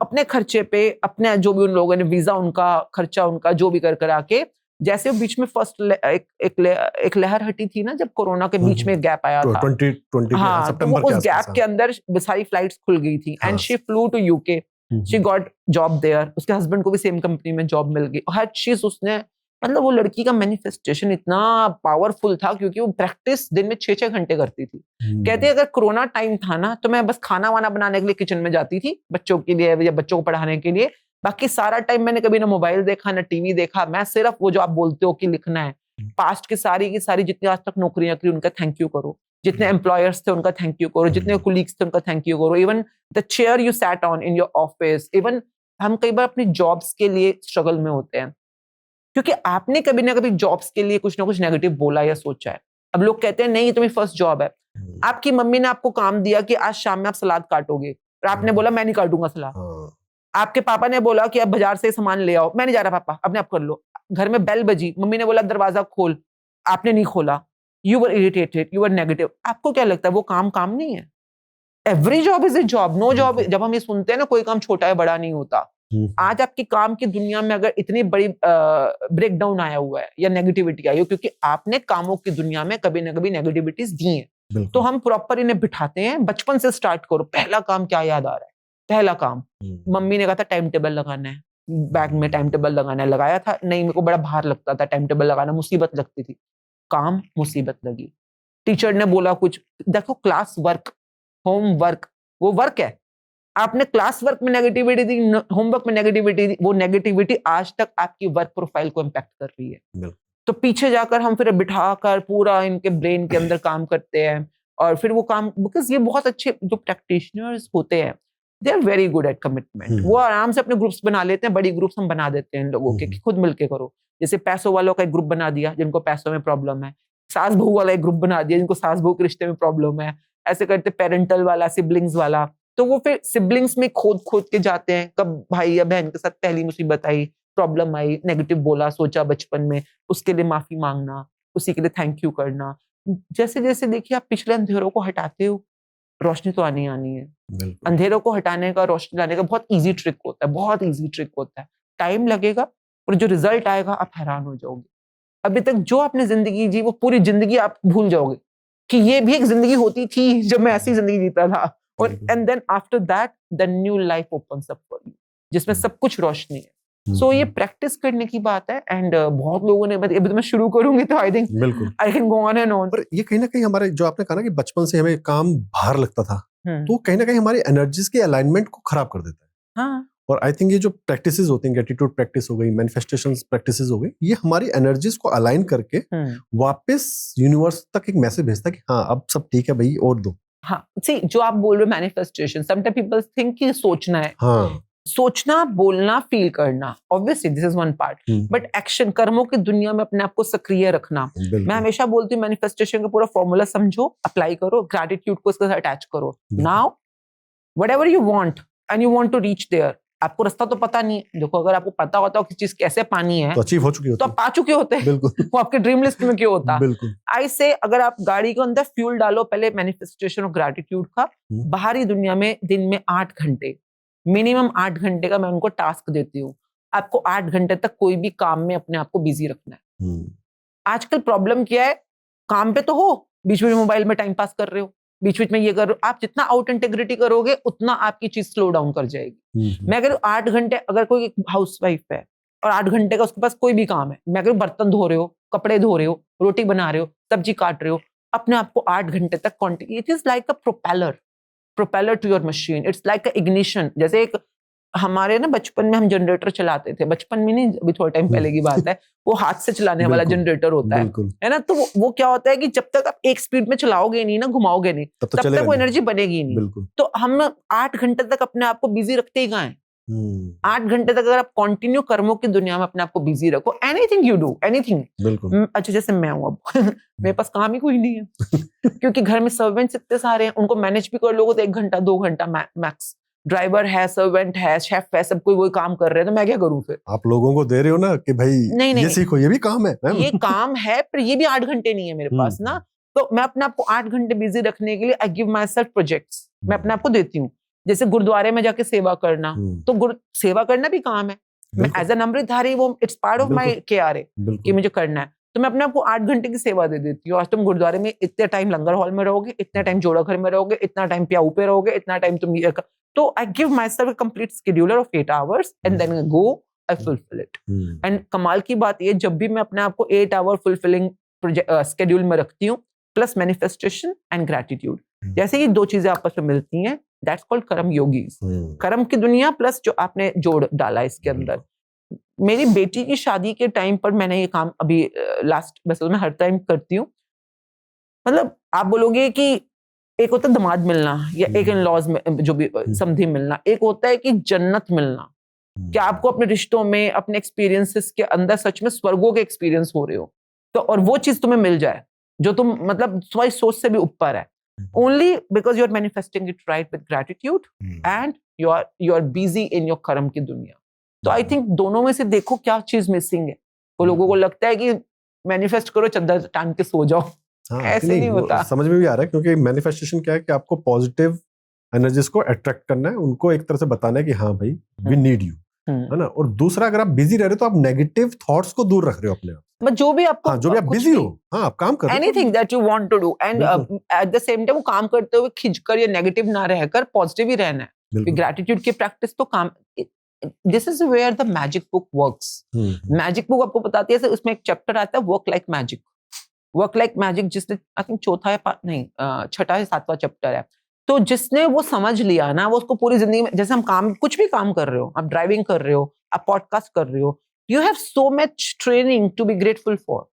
अपने खर्चे पे, अपने जो भी उन लोगों ने वीजा, उनका खर्चा, उनका जो भी कर आके, जैसे वो बीच में फर्स्ट एक लहर हटी थी ना, जब कोरोना के बीच में गैप आया था 2020 हाँ, सितंबर तो उस गैप के अंदर सारी फ्लाइट्स खुल गई थी, and she flew to UK, she got job there, उसके हस्बैंड को भी सेम कंपनी में जॉब मिल गई, हर चीज उसने, मतलब वो लड़की का मैनिफेस्टेशन इतना पावरफुल था, क्योंकि वो प्रैक्टिस दिन में 6-6 घंटे करती थी। कहते अगर कोरोना टाइम था ना, तो मैं बस खाना वाना बनाने के लिए किचन में जाती थी, बच्चों के लिए या बच्चों को पढ़ाने के लिए, बाकी सारा टाइम मैंने कभी ना मोबाइल देखा, ना टीवी देखा, मैं सिर्फ वो जो आप बोलते हो कि लिखना है, पास्ट की सारी जितनी आज तक नौकरियां की, उनका थैंक यू करो, जितने एम्प्लॉयर्स थे उनका थैंक यू करो, जितने कोलीग्स थे उनका थैंक यू करो, even the chair you sat on in your office. Even हम कई बार अपनी जॉब्स के लिए स्ट्रगल में होते हैं, क्योंकि आपने कभी ना कभी जॉब्स के लिए कुछ ना कुछ नेगेटिव बोला या सोचा है। अब लोग कहते हैं नहीं, ये तुम्हारी फर्स्ट जॉब है, आपकी मम्मी ने आपको काम दिया कि आज शाम में आप सलाद काटोगे, और आपने बोला मैं नहीं काटूंगा सलाद। आपके पापा ने बोला कि अब बाजार से सामान ले आओ, मैं नहीं जा रहा पापा, अपने आप कर लो। घर में बेल बजी, मम्मी ने बोला दरवाजा खोल, आपने नहीं खोला, you were irritated, you were negative. आपको क्या लगता है वो काम नहीं है? Every job is a job, no job, जब हम ये सुनते हैं ना, कोई काम छोटा है बड़ा नहीं होता। आज आपकी काम की दुनिया में अगर इतनी बड़ी ब्रेकडाउन आया हुआ है या नेगेटिविटी आई हो, क्योंकि आपने कामों की दुनिया में कभी ना कभी नेगेटिविटीज दी हैं, तो हम प्रॉपर इन्हें बिठाते हैं। बचपन से स्टार्ट करो, पहला काम क्या याद आ रहा है? पहला काम मम्मी ने कहा था टाइम टेबल लगाना है, बैग में टाइम टेबल लगाया था नहीं, मेरे को बड़ा भार लगता था टाइम टेबल लगाना, मुसीबत लगती थी, काम मुसीबत लगी। टीचर ने बोला कुछ, देखो क्लास वर्क, होमवर्क, वो वर्क है, आपने क्लास वर्क में नेगेटिविटी दी, होमवर्क में नेगेटिविटी दी, वो नेगेटिविटी आज तक आपकी वर्क प्रोफाइल को इम्पैक्ट कर रही है। तो पीछे जाकर हम फिर बिठाकर पूरा इनके ब्रेन के अंदर काम करते हैं, और फिर वो काम, बिकॉज ये बहुत अच्छे जो प्रैक्टिशनर्स होते हैं, they are very good at commitment. वो आराम से अपने ग्रुप्स बना लेते हैं, बड़ी ग्रुप्स हम बना देते हैं इन लोगों के कि खुद मिलके करो। जैसे पैसों वालों का एक ग्रुप बना दिया जिनको पैसों में प्रॉब्लम है, सास बहू वाला एक ग्रुप बना दिया जिनको सास बहू के रिश्ते में प्रॉब्लम है, ऐसे करते पेरेंटल वाला, सिबलिंग्स वाला। तो वो फिर सिबलिंग्स में खोद के जाते हैं, कब भाई या बहन के साथ पहली मुसीबत आई, प्रॉब्लम आई, नेगेटिव बोला, सोचा बचपन में, उसके लिए माफी मांगना, उसी के लिए थैंक यू करना। जैसे जैसे देखिए आप पिछले अंधेरों को हटाते हो, रोशनी तो आनी है। अंधेरों को हटाने का, रोशनी लाने का बहुत इजी ट्रिक होता है, बहुत इजी ट्रिक होता है। टाइम लगेगा और जो रिजल्ट आएगा आप हैरान हो जाओगे। अभी तक जो आपने जिंदगी जी वो पूरी जिंदगी आप भूल जाओगे कि ये भी एक जिंदगी होती थी जब मैं ऐसी जिंदगी जीता था। और and then after that the new life opens up for you, जिसमें सब कुछ रोशनी है। सो ये प्रैक्टिस करने की बात है। एंड बहुत लोगों ने, अभी तो मैं शुरू करूंगी तो I think I can go on and on. पर ये कहीं ना कहीं हमारे, जो आपने कहा ना कि बचपन से हमें काम भार लगता था, तो कहीं ना कहीं हमारी एनर्जीज के अलाइनमेंट को खराब कर देता है। हाँ। और आई थिंक ये जो प्रैक्टिसेस होती हैं, ग्रेटिट्यूड प्रैक्टिस हो गई, मैनिफेस्टेशंस प्रैक्टिसेस हो गई, ये हमारी एनर्जीज को अलाइन करके वापस यूनिवर्स तक एक मैसेज भेजता है कि हाँ अब सब ठीक है भाई, और दो। हाँ, सी जो आप बोल रहे हो मैनिफेस्टेशन, समटाइम पीपल थिंक कि सोचना है। हाँ, सोचना, बोलना, फील करना, obviously this is one part, but action, कर्मों की दुनिया में अपने आप को सक्रिय रखना। मैं हमेशा बोलती हूँ मैनिफेस्टेशन का पूरा फॉर्मूला समझो, अप्लाई करो, ग्रैटिट्यूड को इसके साथ अटैच करो। Now whatever you want and you want to reach there, आपको रास्ता तो पता नहीं है। देखो अगर आपको पता होता हो कि चीज कैसे पानी है तो अचीव हो चुकी होती, तो आप पा चुके होते हैं। वो आपके ड्रीम लिस्ट में क्यों होता? आई से अगर आप गाड़ी के अंदर फ्यूल डालो पहले मैनिफेस्टेशन और ग्रैटिट्यूड का, बाहरी दुनिया में दिन में 8 घंटे, मिनिमम 8 घंटे का मैं उनको टास्क देती हूँ। आपको 8 घंटे तक कोई भी काम में अपने आप को बिजी रखना है। आजकल प्रॉब्लम क्या है, काम पे तो हो, बीच में मोबाइल में टाइम पास कर रहे हो, बीच बीच में ये करो। आप जितना आउट इंटीग्रिटी करोगे उतना आपकी चीज स्लो डाउन कर जाएगी। मैं अगर 8 घंटे, अगर कोई हाउसवाइफ है और 8 घंटे का उसके पास कोई भी काम है, मैं अगर बर्तन धो रहे हो, कपड़े धो रहे हो, रोटी बना रहे हो, सब्जी काट रहे हो, अपने आप को 8 घंटे तक continue, it is like a propeller to your machine, it's like a ignition. जैसे एक हमारे ना बचपन में हम जनरेटर चलाते थे, बचपन में नहीं, अभी थोड़ा टाइम पहले की बात है, वो हाथ से चलाने वाला जनरेटर होता है ना। तो वो क्या होता है कि जब तक आप एक स्पीड में चलाओगे नहीं ना, घुमाओगे नहीं, तब तक वो एनर्जी बनेगी नहीं। तो हम 8 घंटे तक अपने आप को बिजी रखते ही कहाँ हैं? 8 घंटे तक अगर आप कंटिन्यू कर्मों की दुनिया में अपने आप को बिजी रखो, एनीथिंग यू डू, एनीथिंग। अच्छा जैसे मैं हूँ अब मेरे पास काम ही कोई नहीं है क्योंकि घर में सर्वेंट्स इतने सारे हैं, उनको मैनेज भी कर लोगे तो 1 घंटा 2 घंटा मैक्स। ड्राइवर है, सर्वेंट है, शेफ है, सब कोई वही काम कर रहे हैं, तो मैं क्या करूं फिर? आप लोगों को दे रहे हो ना कि भाई नहीं, ये सीखो, ये भी काम है। ये काम है, पर ये भी 8 घंटे नहीं है मेरे पास ना। तो मैं अपने आप को 8 घंटे बिजी रखने के लिए आई गिव माई सेल्फ प्रोजेक्ट्स, मैं अपने आप को देती हूँ। जैसे गुरुद्वारे में जाके सेवा करना, तो सेवा करना भी काम है। मैं एज एन अमृतधारी, वो it's part of my KRA कि मुझे करना है। तो मैं अपने आप को 8 घंटे की सेवा दे देती हूँ। आज तुम गुरुद्वारे में इतने टाइम लंगर हॉल में रहोगे, इतना टाइम जोड़ा घर में रहोगे, इतना टाइम प्याऊ पे रहोगे, इतना टाइम तुम ये। तो I give myself a complete scheduler of 8 hours and then I go, I fulfil it. And कमाल की बात ये, जब भी मैं अपने आप को 8 hour फुलफिलिंग शेड्यूल में रखती हूँ, प्लस मैनिफेस्टेशन एंड ग्रैटिट्यूड, जैसे ये 2 चीजें आपस में मिलती हैं, दैट्स कॉल्ड कर्म योगीज। कर्म की दुनिया प्लस जो आपने जोड़ डाला इसके अंदर। मेरी बेटी की शादी के टाइम पर मैंने ये काम अभी लास्ट, वैसे मैं हर टाइम करती हूँ। मतलब आप बोलोगे कि एक होता है दामाद मिलना या एक इन लॉज में जो भी समधी मिलना, एक होता है कि जन्नत मिलना, कि आपको अपने रिश्तों में, अपने एक्सपीरियंसेस के अंदर सच में स्वर्गों के एक्सपीरियंस हो रहे हो, तो और वो चीज तुम्हें मिल जाए जो तुम मतलब तुम्हारी सोच से भी ऊपर है, only because you are manifesting it right with gratitude and you are busy in your कर्म की दुनिया। तो आई थिंक दोनों में से देखो क्या चीज मिसिंग है। वो लोगों को लगता है कि मैनिफेस्ट करो, चद्दर टांग के सो जाओ। हाँ, ऐसे नहीं होता। समझ में भी आ रहा है, क्योंकि मैनिफेस्टेशन क्या है कि आपको पॉजिटिव एनर्जीज को अट्रैक्ट करना है, उनको एक तरह से बताना है कि हाँ भाई वी नीड यू, है ना। और दूसरा, अगर आप बिजी रह रहे हो तो आप नेगेटिव थॉट्स को दूर रख रहे हो अपने आप। बट जो भी आपको, जो भी आप बिजी हो, हाँ आप काम कर रहे हो, anything that you want to do, and at the same time वो काम करते हुए खिंचकर या नेगेटिव ना रहकर पॉजिटिव ही रहना है। ग्रैटिट्यूड की प्रैक्टिस तो काम, this is where the magic book works. Magic book आपको बताती है, उसमें एक चैप्टर आता है work like magic. Work like magic जिसने आई थिंक चौथा या नहीं छठा या सातवां चैप्टर है. तो जिसने वो समझ लिया ना, वो उसको पूरी जिंदगी में, जैसे हम काम कुछ भी काम कर रहे हो, आप ड्राइविंग कर रहे हो, आप पॉडकास्ट कर रहे हो, you have so much training to be grateful for.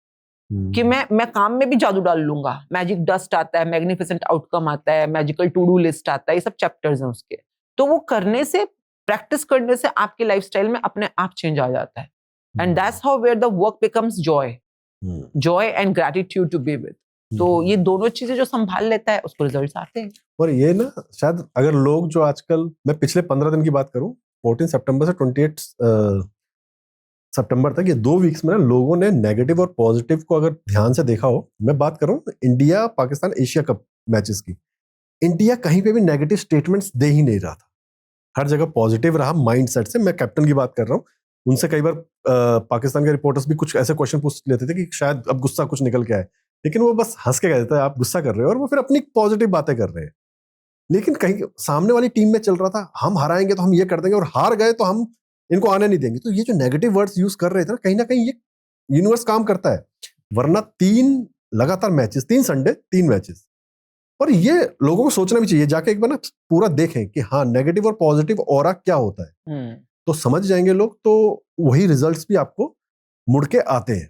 कि मैं काम में भी जादू डाल लूंगा. मैजिक डस्ट आता है, मैग्निफिसेंट आउटकम आता है, मैजिकल टू डू लिस्ट आता है, ये सब चैप्टर्स हैं उसके. तो वो करने से, प्रैक्टिस करने से आपके लाइफस्टाइल में अपने आप चेंज आ जाता है. And that's how where the work becomes joy. Joy and gratitude to be with. तो ये दोनों चीजें जो संभाल लेता है, उसको रिजल्ट्स आते हैं. और ये ना शायद अगर लोग जो आजकल, मैं पिछले 15 दिन की बात करूं, 14 सितंबर से 28 सितंबर तक, ये 2 वीक्स में ना लोगों ने नेगेटिव और पॉजिटिव को अगर ध्यान से देखा हो, मैं बात करूं India Pakistan Asia cup matches की, इंडिया कहीं पे भी नेगेटिव स्टेटमेंट्स दे ही नहीं रहा था. हर जगह पॉजिटिव रहा माइंडसेट से. मैं कैप्टन की बात कर रहा हूँ, उनसे कई बार पाकिस्तान के रिपोर्टर्स भी कुछ ऐसे क्वेश्चन पूछ लेते थे कि शायद अब गुस्सा कुछ निकल के आए, लेकिन वो बस हंस के कह देता है आप गुस्सा कर रहे हो, और वो फिर अपनी पॉजिटिव बातें कर रहे हैं. लेकिन कहीं सामने वाली टीम में चल रहा था हम हराएंगे तो हम ये कर देंगे, और हार गए तो हम इनको आने नहीं देंगे. तो ये जो नेगेटिव वर्ड्स यूज कर रहे थे ना कहीं ये यूनिवर्स काम करता है. वरना 3 लगातार मैचेस, 3 संडे 3 मैचेस. और ये लोगों को सोचना भी चाहिए, जाके एक बार ना पूरा देखें कि हाँ नेगेटिव और पॉजिटिव ऑरा क्या होता है. तो समझ जाएंगे लोग, तो वही रिजल्ट्स भी आपको मुड़ के आते हैं.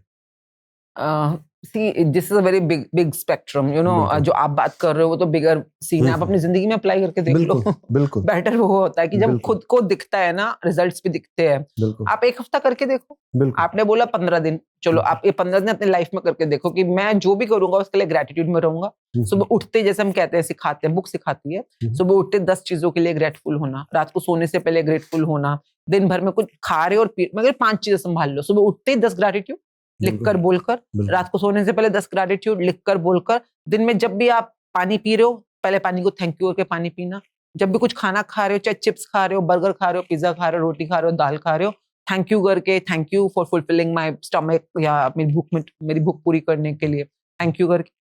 See, this is a very big spectrum, you know. जो आप बात कर रहे हो वो तो बिगर सीन है. आप अपनी जिंदगी में अप्लाई करके देख लो. बिल्कुल. बेटर वो होता है कि जब खुद को दिखता है ना, रिजल्ट्स भी दिखते हैं. आप 1 हफ्ता करके देखो. आपने बोला 15 दिन, चलो आप ये 15 दिन अपनी लाइफ में करके देखो कि मैं जो भी करूंगा उसके लिए ग्रेटिट्यूड में रहूंगा. सुबह उठते, जैसे हम कहते हैं, सिखाते हैं, बुक सिखाती है, सुबह उठते 10 चीजों के लिए ग्रेटफुल होना, रात को सोने से पहले ग्रेटफुल होना, दिन भर में कुछ खा रहे और पी, मगर 5 चीजें संभाल लो. सुबह उठते ही 10 ग्रेटिट्यूड लिखकर बोलकर, रात को सोने से पहले 10 ग्रेटिट्यूड लिखकर बोलकर, दिन में जब भी आप पानी पी रहे हो, पहले पानी को थैंक यू करके पानी पीना. जब भी कुछ खाना खा रहे हो, चाहे चिप्स खा रहे हो, बर्गर खा रहे हो, पिज्जा खा रहे हो, रोटी खा रहे हो, दाल खा रहे हो, थैंक यू करके, thank you for fulfilling my stomach, या मेरी भूख पूरी करने के लिए थैंक यू करके.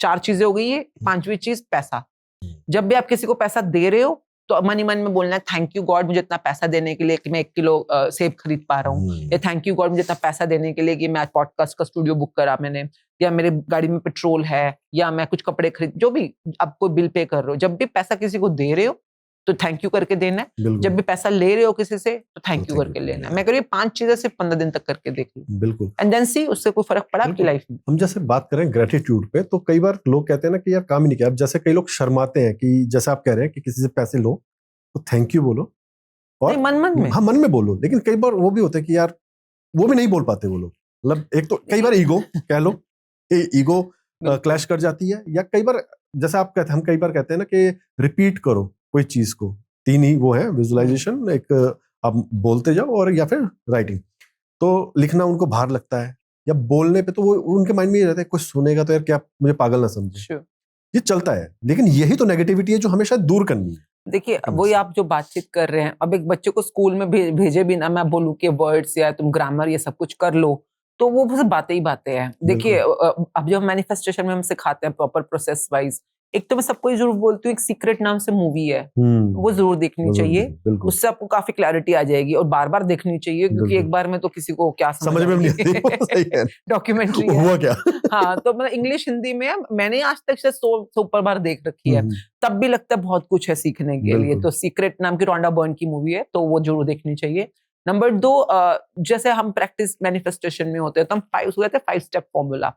4 चीजें हो गई है. 5वीं चीज पैसा. जब भी आप किसी को पैसा दे रहे हो तो मन ही मन में बोलना है थैंक यू गॉड मुझे इतना पैसा देने के लिए कि मैं 1 किलो सेब खरीद पा रहा हूँ, या थैंक यू गॉड मुझे इतना पैसा देने के लिए कि मैं आज पॉडकास्ट का स्टूडियो बुक करा मैंने, या मेरे गाड़ी में पेट्रोल है, या मैं कुछ कपड़े खरीद, जो भी आप कोई बिल पे कर रहे हो. जब भी पैसा किसी को दे रहे हो तो थैंक यू करके देना है. जब भी पैसा ले रहे हो किसी से तो थैंक यू करके लेना है. मैं कह रही हूँ 5 चीजें सिर्फ 15 दिन तक करके देख लो. बिल्कुल. एंड देन सी उससे कोई फर्क पड़ा आपकी लाइफ में. हम जैसे बात करें ग्रेटिट्यूड पे, तो कई बार लोग कहते हैं ना कि यार काम ही नहीं किया. अब जैसे कई लोग शर्माते हैं कि जैसे आप कह रहे हैं कि किसी से पैसे लो तो थैंक यू बोलो, और मन में, हाँ मन में बोलो. लेकिन कई बार वो भी होता है कि यार वो भी नहीं बोल पाते वो लोग. मतलब एक तो कई बार ईगो कह लो, ईगो क्लैश कर जाती है. या कई बार जैसे आप कहते हैं, हम कई बार कहते हैं ना कि रिपीट करो कोई चीज को. 3 ही वो है, विजुअलाइजेशन, एक आप बोलते जाओ, और या फिर राइटिंग. तो लिखना उनको भार लगता है, या बोलने पे तो वो उनके माइंड में ये रहता है कोई सुनेगा तो यार क्या मुझे पागल ना समझे. ये चलता है. लेकिन यही तो नेगेटिविटी है जो हमें शायद दूर करनी है. देखिए वही आप जो बातचीत कर रहे हैं, अब एक बच्चे को स्कूल में भेजे भी ना, मैं बोलूं कि वर्ड्स या तुम ग्रामर ये सब कुछ कर लो, तो वो बस बातें ही बातें हैं. देखिए अब जो मैनिफेस्टेशन में हम सिखाते हैं प्रॉपर प्रोसेस वाइज, एक तो मैं सबको ही जरूर बोलती हूँ, एक सीक्रेट नाम से मूवी है, वो जरूर देखनी चाहिए. उससे आपको काफी क्लैरिटी आ जाएगी, और बार बार देखनी चाहिए, क्योंकि एक बार में तो किसी को क्या समझ में नहीं आती. डॉक्यूमेंट्री हुआ क्या. हाँ, तो मतलब इंग्लिश हिंदी में मैंने आज तक 100 ऊपर बार देख रखी है, तब भी लगता है बहुत कुछ है सीखने के लिए. तो सीक्रेट नाम की रोंडा बर्न की मूवी है, तो वो जरूर देखनी चाहिए. नंबर 2, जैसे हम प्रैक्टिस मैनिफेस्टेशन में होते हैं तो हम 5 स्टेप फॉर्मूला.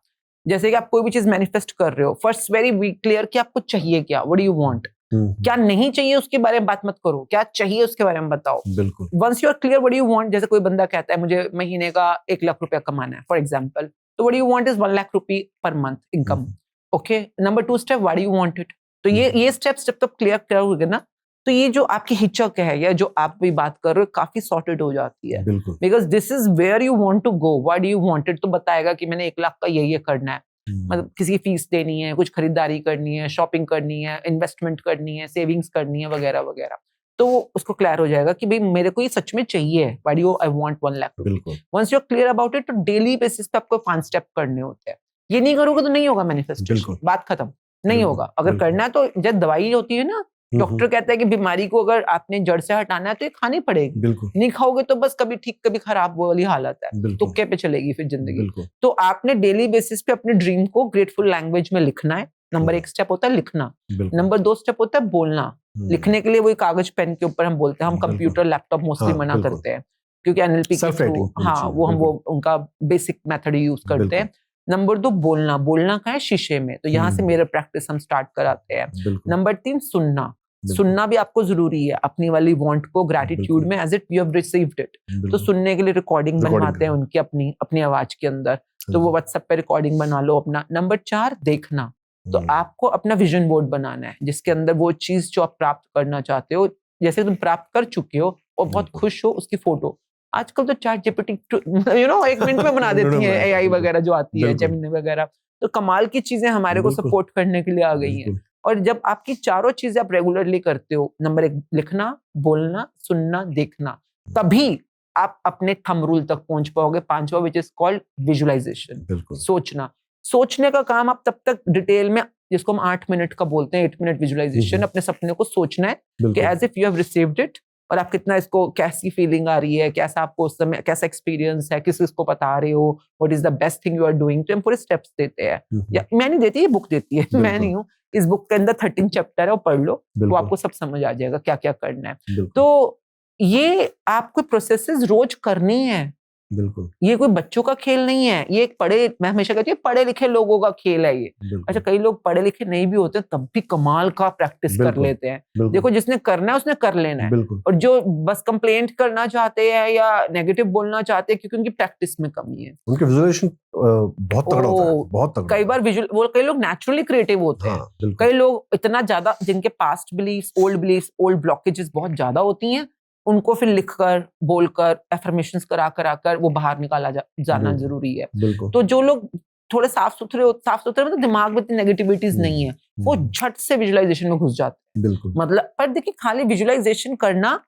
जैसे कि आप कोई भी चीज मैनिफेस्ट कर रहे हो, फर्स्ट वेरी क्लियर कि आपको चाहिए क्या, व्हाट डू यू वांट. क्या नहीं चाहिए उसके बारे में बात मत करो, क्या चाहिए उसके बारे में बताओ. बिल्कुल. Once you are clear what do you want, जैसे कोई बंदा कहता है मुझे महीने का 1 लाख रुपया कमाना है फॉर एग्जांपल, तो what do you want is 1 lakh रुपए per month income. Okay, number 2 step, what do you want it. तो ये स्टेप तो क्लियर हो गया ना, तो ये जो आपकी हिचक है या जो आप भी बात कर रहे हो काफी सॉर्टेड हो जाती है. Because this is where you want to go, what do you want it, तो बताएगा कि मैंने 1 लाख का ये करना है. मतलब किसी की फीस देनी है, कुछ खरीदारी करनी है, शॉपिंग करनी है, इन्वेस्टमेंट करनी है, सेविंग्स करनी है, वगैरह वगैरह. तो उसको क्लियर हो जाएगा कि भाई मेरे को ये सच में चाहिए, what do I want 1 lakh रुपए. Once you are clear about it, तो डेली बेसिस पे आपको 5 स्टेप करने होते हैं. ये नहीं करोगे तो नहीं होगा मैनिफेस्टेशन, बात खत्म, नहीं होगा. अगर करना है तो जब दवाई होती है ना, डॉक्टर कहता है कि बीमारी को अगर आपने जड़ से हटाना है तो ये खानी पड़ेगी, बिल्कुल नहीं खाओगे तो बस कभी ठीक कभी खराब, वो वाली हालत है, बिल्कुल तुक्के पे चलेगी फिर जिंदगी। बिल्कुल तो आपने डेली बेसिस पे अपने ड्रीम को ग्रेटफुल लैंग्वेज में लिखना है। नंबर 1 स्टेप होता है लिखना, बिल्कुल नंबर 2 स्टेप होता है बोलना। लिखने के लिए वही कागज पेन के ऊपर हम बोलते हैं, हम बिल्कुल। कंप्यूटर लैपटॉप मोस्टली हाँ, मना बिल्कुल। करते हैं क्योंकि एनएलपी के Self थ्रू, writing होनी हाँ चाहिए, वो हम वो बिल्कुल। उनका बेसिक मेथड यूज करते हैं। नंबर 2 बोलना, बोलना का है शीशे में, तो यहाँ से मेरे प्रैक्टिस हम स्टार्ट कराते हैं। बिल्कुल नंबर 3 सुनना, बिल्कुल। सुनना भी आपको जरूरी है, अपनी वाली वांट को ग्रैटिट्यूड बिल्कुल। में as it you have received it. तो बिल्कुल। सुनने के लिए रिकॉर्डिंग Recording बनवाते हैं करना। उनकी अपनी अपनी आवाज के अंदर, तो वो व्हाट्सएप पे रिकॉर्डिंग बना लो अपना। नंबर 4 देखना, तो आपको अपना विजन बोर्ड बनाना है जिसके अंदर वो चीज जो आप प्राप्त करना चाहते हो, जैसे तुम प्राप्त कर चुके हो और बहुत बिल्कुल। खुश हो, उसकी फोटो। आजकल तो चैट जीपीटी एक मिनट में बना देती है, एआई वगैरह जो आती है, बिल्कुल। जेमिनी वगैरह, तो कमाल की चीजें हमारे को बिल्कुल। सपोर्ट करने के लिए आ गई हैं। बिल्कुल। और जब आपकी चारों चीजें आप रेगुलरली करते हो, नंबर 1 लिखना, बोलना, सुनना, देखना, तभी आप अपने थंब रूल तक पहुंच पाओगे। 5वां विच इज कॉल्ड विजुअलाइजेशन, बिल्कुल सोचना। सोचने का काम आप तब तक डिटेल में, जिसको हम 8 मिनट का बोलते हैं, 8 मिनट विजुअलाइजेशन, अपने सपने को सोचना है कि बिल्कुल as if you have received it, और आप कितना इसको, कैसी फीलिंग आ रही है, कैसा आपको उस समय, कैसा एक्सपीरियंस है, किस किसको बता रहे हो, what is the best thing you are doing. तो हम पूरे स्टेप्स देते हैं, या मैं नहीं देती, ये बुक देती है, मैं बिल्कुल। नहीं हूँ। इस बुक के अंदर 13 चैप्टर है, वो पढ़ लो, वो बिल्कुल। आपको सब समझ आ जाएगा क्या क्या करना है। बिल्कुल तो ये आपको प्रोसेसेस रोज करनी है, बिल्कुल ये कोई बच्चों का खेल नहीं है, ये एक मैं हमेशा कहती हूँ पढ़े लिखे लोगों का खेल है ये। बिल्कुल। अच्छा, कई लोग पढ़े लिखे नहीं भी होते तब भी कमाल का प्रैक्टिस कर बिल्कुल। लेते हैं। बिल्कुल। देखो, जिसने करना है उसने कर लेना है, बिल्कुल और जो बस कंप्लेंट करना चाहते हैं या नेगेटिव बोलना चाहते हैं क्योंकि उनकी प्रैक्टिस में कमी है। उनके विजुअलाइजेशन बहुत तगड़ा होता है, बहुत तगड़ा कई होता बार विजुअल, वो कई लोग नेचुरली क्रिएटिव होते है। हैं, हाँ बिल्कुल कई लोग इतना ज्यादा, जिनके पास्ट बिलीफ्स, ओल्ड ब्लॉकेजेस बहुत ज्यादा होती हैं, उनको फिर लिखकर, बोलकर, एफर्मेशंस करा वो बाहर निकाला जाना बिल्कुल। जरूरी है। बिल्कुल तो जो लोग थोड़े साफ सुथरे मतलब दिमाग में इतनी नेगेटिविटीज नहीं है, वो झट से विजुअलाइजेशन में घुस जाते हैं। बिल्कुल मतलब, पर देखिए, खाली विजुअलाइजेशन करना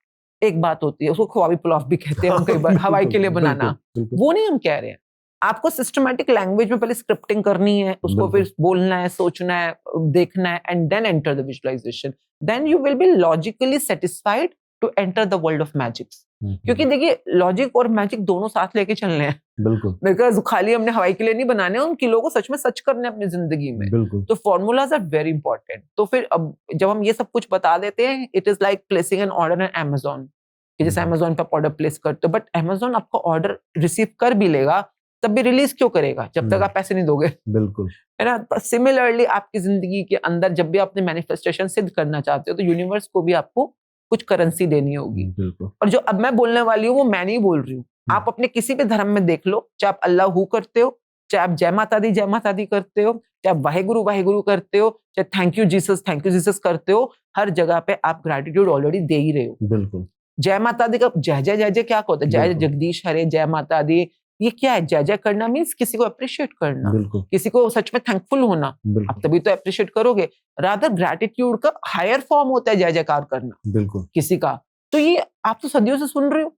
एक बात होती है, उसको ख्वाबी पुलाव भी कहते हैं हम कई बार, हवाई के लिए बनाना, बिल्कुल वो नहीं हम कह रहे हैं। आपको सिस्टमैटिक लैंग्वेज में पहले स्क्रिप्टिंग करनी है, उसको फिर बोलना है, सोचना है, देखना है, and then enter the visualisation, then you will be logically satisfied to enter the world of magics. क्योंकि देखिए, लॉजिक और मैजिक दोनों साथ लेके चलने हैं, बिल्कुल बिकॉज खाली हमने हवाई के लिए नहीं बनाने, उन किलों को सच में सच करने अपनी जिंदगी में। बिल्कुल तो फॉर्मूलाज आर वेरी इंपॉर्टेंट। तो फिर अब जब हम ये सब कुछ बता देते हैं, it is like placing an order in Amazon, कि जैसे Amazon पे आप ऑर्डर प्लेस करते हो, बट Amazon आपको ऑर्डर रिसीव कर भी लेगा, तब भी रिलीज क्यों करेगा जब तक आप पैसे नहीं दोगे, बिल्कुल है ना। सिमिलरली आपकी जिंदगी के अंदर जब भी आपने मैनिफेस्टेशन सिद्ध करना चाहते हो, तो यूनिवर्स को भी आपको कुछ करेंसी देनी होगी। बिल्कुल और जो अब मैं बोलने वाली हूँ वो मैं नहीं बोल रही हूँ, आप अपने किसी भी धर्म में देख लो, चाहे आप अल्लाह हू करते हो, चाहे आप जय माता दी करते हो, चाहे आप वाहेगुरु करते हो, चाहे थैंक यू जीसस करते हो, हर जगह पे आप ग्रैटिट्यूड ऑलरेडी दे ही रहे हो। बिल्कुल जय माता दी का जय क्या होता है? जय बिल्कुल। जगदीश हरे, जय माता दी, ये क्या है? जय करना मीन्स किसी को अप्रिशिएट करना, बिल्कुल किसी को सच में थैंकफुल होना, आप बिल्कुल तभी तो अप्रिशिएट करोगे। रादर ग्रैटिट्यूड का हायर फॉर्म होता है जय जयकार करना बिल्कुल किसी का। तो ये आप तो सदियों से सुन रहे हो,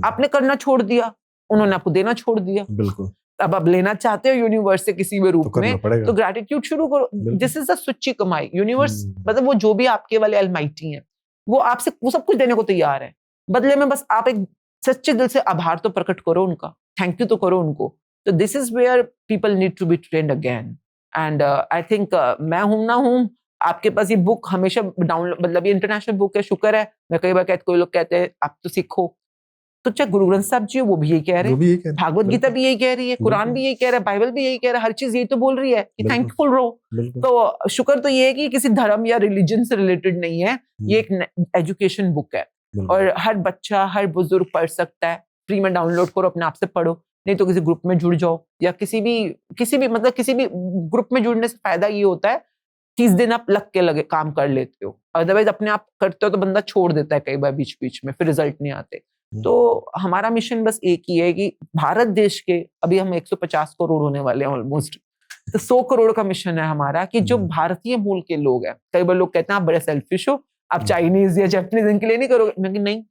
आपने करना छोड़ दिया, उन्होंने आपको देना छोड़ दिया, बिल्कुल अब आप लेना चाहते हो यूनिवर्स से किसी भी रूप में, पड़ेगा। तो ग्रैटिट्यूड शुरू करो। बिल्कुल। दिस इज द सच्ची कमाई। यूनिवर्स मतलब वो जो भी आपके वाले अलमाइटी हैं, वो आपसे वो सब कुछ देने को तैयार है, बदले में बस आप एक सच्चे दिल से आभार तो प्रकट करो उनका, थैंक यू तो करो उनको। तो this is where people need to be trained again. And I think मैं हूं ना हूं, आपके पास ये बुक हमेशा डाउनलोड, मतलब ये इंटरनेशनल बुक है, शुक्र है। मैं कई बार कोई लोग कहते हैं आप तो सीखो, तो चाहे गुरु ग्रंथ साहब जी वो भी यही कह रहे हैं, भागवत गीता भी यही कह रही है, कुरान भी यही कह रहा है, बाइबल भी यही कह रहा है, हर चीज यही तो बोल रही है कि थैंकफुल रहो। तो शुक्र तो ये है कि किसी धर्म या रिलीजन से रिलेटेड नहीं है, ये एक एजुकेशन बुक है और हर बच्चा, हर बुजुर्ग पढ़ सकता है। फ्री में डाउनलोड करो, अपने आप से पढ़ो, नहीं तो किसी ग्रुप में जुड़ जाओ, या किसी भी ग्रुप में जुड़ने से फायदा ये होता है 30 दिन आप लग के लगे काम कर लेते हो, अदरवाइज अपने आप करते हो तो बंदा छोड़ देता है कई बार बीच बीच में, फिर रिजल्ट नहीं आते। तो हमारा मिशन बस एक ही है कि भारत देश के, अभी हम 150 करोड़ होने वाले हैं ऑलमोस्ट, तो 100 करोड़ का मिशन है हमारा कि जो भारतीय मूल के लोग हैं, कई बार लोग कहते हैं आप बड़े सेल्फिश हो, आप चाइनीज या जापानीज इनके लिए नहीं करोगे, मैं नहीं,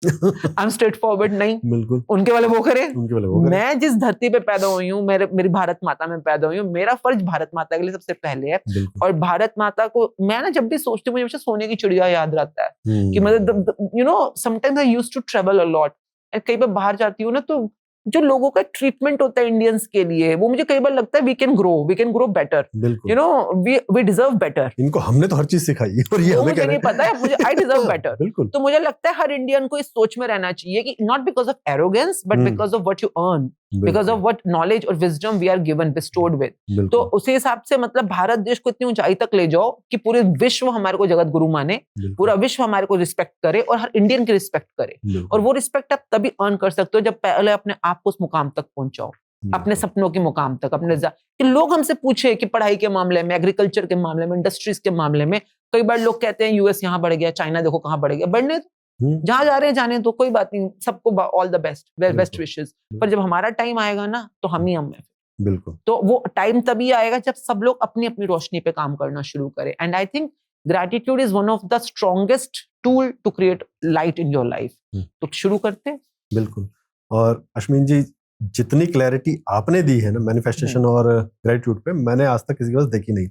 आई एम स्ट्रेट फॉरवर्ड नहीं, बिल्कुल उनके वाले वो करें, उनके वाले वो करें। मैं जिस धरती पे पैदा हुई हूँ, मेरी भारत माता में पैदा हुई हूँ, मेरा फर्ज भारत माता के लिए सबसे पहले है। बिल्कुल और भारत माता को मैं ना जब भी सोचती हूँ, मुझे हमेशा सोने की चिड़िया याद रहता है कि हम्म, मतलब you know sometimes I used to travel a lot, कई बार बाहर जाती हूँ ना, तो जो लोगों का ट्रीटमेंट होता है इंडियंस के लिए, वो मुझे कई बार लगता है वी कैन ग्रो बेटर, बिल्कुल you know we deserve better. इनको हमने तो हर चीज सिखाई है और ये वो हमें मुझे कह नहीं रहे पता है, मुझे आई डिजर्व हैं। बेटर। बिल्कुल तो मुझे लगता है हर इंडियन को इस सोच में रहना चाहिए कि not because of arrogance but because of what you earn, because of what knowledge और wisdom we are given bestowed with. तो बिल्कुल उसी हिसाब से मतलब भारत देश को इतनी ऊंचाई तक ले जाओ कि पूरे विश्व हमारे को जगत गुरु माने, बिल्कुल पूरा विश्व हमारे को रिस्पेक्ट करे और हर इंडियन की रिस्पेक्ट करे। बिल्कुल, और वो रिस्पेक्ट आप तभी अर्न कर सकते हो जब पहले अपने आप को उस मुकाम तक पहुंचाओ, अपने बिल्कुल, सपनों के मुकाम तक, अपने कि लोग हमसे पूछे कि पढ़ाई के मामले में, एग्रीकल्चर के मामले में, इंडस्ट्रीज के मामले में, कई बार लोग कहते हैं यूएस यहाँ बढ़ गया, चाइना देखो कहाँ बढ़ गया, बढ़ने जहां जा रहे हैं जाने तो कोई बात नहीं, सबको ऑल द बेस्ट, बेस्ट बिल्कुल, विशेस। पर जब हमारा टाइम आएगा ना तो हम ही हम हैं। बिल्कुल तो वो टाइम तभी आएगा जब सब लोग अपनी अपनी रोशनी पे काम करना शुरू करें। And I think gratitude is one of the strongest tool to create light in your life. तो शुरू करते हैं। बिल्कुल। और अश्विन जी, जितनी क्लैरिटी आपने दी है ना मैनिफेस्टेशन और ग्रेटिट्यूड पे, मैंने आज तक किसी के पास देखी नहीं।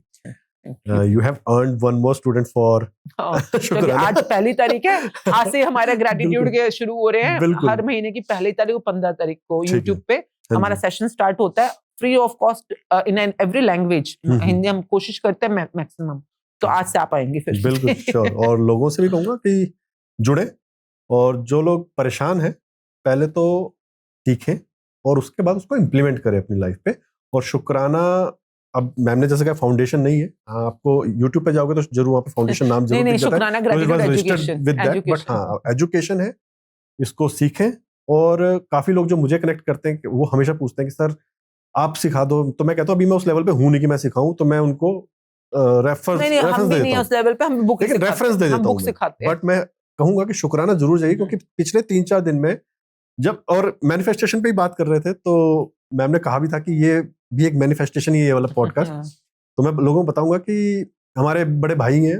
You have earned one more student for क्योंकि आज पहली तारीख है, आज से हमारे ग्रेटिट्यूड के शुरू हो रहे हैं। बिल्कुल। हर महीने की पहली तारीख को 15 तारीख को ठीक है। यूट्यूब पे हाँ हमारा जी। सेशन स्टार्ट होता है, free of cost in every language. Hindi हम कोशिश करते हैं मैक्सिमम, तो आज से आप आएंगे फिर। बिल्कुल श्योर। और लोगों से भी कहूंगा कि जुड़े, और जो लोग परेशान हैं पहले तो सीखें और उसके बाद उसको इम्प्लीमेंट करें अपनी लाइफ पे। और शुक्राना, अब मैम ने जैसे कहा फाउंडेशन नहीं है, आपको यूट्यूब पे जाओगे तो जरूर वहाँ पे फाउंडेशन नाम जरूर नहीं दिख जाता है। शुक्राना ग्रेटिट्यूड एजुकेशन बट हाँ, एजुकेशन है, इसको सीखें। और काफी लोग जो मुझे कनेक्ट करते हैं वो हमेशा पूछते हैं कि सर आप सिखा दो, तो मैं कहता हूँ अभी मैं उस लेवल पे हूँ नहीं कि मैं सिखाऊं, तो मैं उनको रेफरेंस नहीं दे हम भी नहीं देता उस लेवल पे, हम बुक लेकिन रेफरेंस दे देता हूँ सिखाते हैं। बट मैं कहूंगा कि शुक्राना जरूर जाइए, क्योंकि पिछले 3-4 दिन में जब और मैनिफेस्टेशन पे ही बात कर रहे थे तो मैम ने कहा भी था कि ये भी एक मैनिफेस्टेशन ही है ये वाला पॉडकास्ट। तो मैं लोगों को बताऊंगा कि हमारे बड़े भाई हैं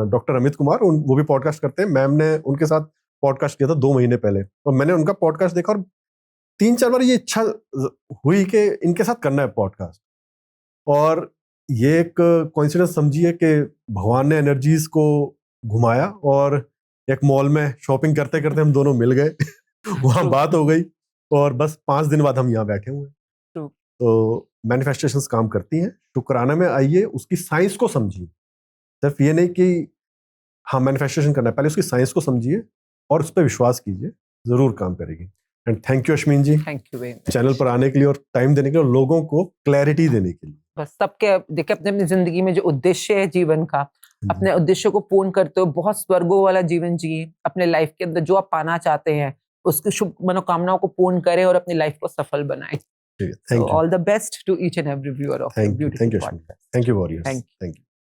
डॉक्टर अमित कुमार, वो भी पॉडकास्ट करते हैं। मैम ने उनके साथ पॉडकास्ट किया था 2 महीने पहले, और मैंने उनका पॉडकास्ट देखा और 3-4 बार ये इच्छा हुई कि इनके साथ करना है पॉडकास्ट। और ये एक कोइंसिडेंस समझिए कि भगवान ने एनर्जीज को घुमाया और एक मॉल में शॉपिंग करते करते हम दोनों मिल गए वहां बात हो गई, और बस 5 दिन बाद हम यहाँ बैठे हुए हैं। तो मैनिफेस्टेशंस काम करती हैं। शुक्राना में आइए, उसकी साइंस को समझिए। सिर्फ ये नहीं कि हाँ मैनिफेस्टेशन करना है, पहले उसकी साइंस को समझिए और उस पर विश्वास कीजिए, जरूर काम करेगी। And thank you Ashwin ji, thank you very much channel पर आने के लिए और टाइम देने के लिए और लोगों को क्लैरिटी देने के लिए। बस सबके देखिए अपने अपनी जिंदगी में जो उद्देश्य है जीवन का, अपने उद्देश्य को पूर्ण करते हो बहुत स्वर्गों वाला जीवन जिए। अपने लाइफ के अंदर जो आप पाना चाहते हैं उसकी शुभ मनोकामनाओं को पूर्ण करें और अपनी लाइफ को सफल बनाएं। Thank you. All the best to each and every viewer of thank you beautiful thank you podcast. Thank you warriors, Thank you. Thank you.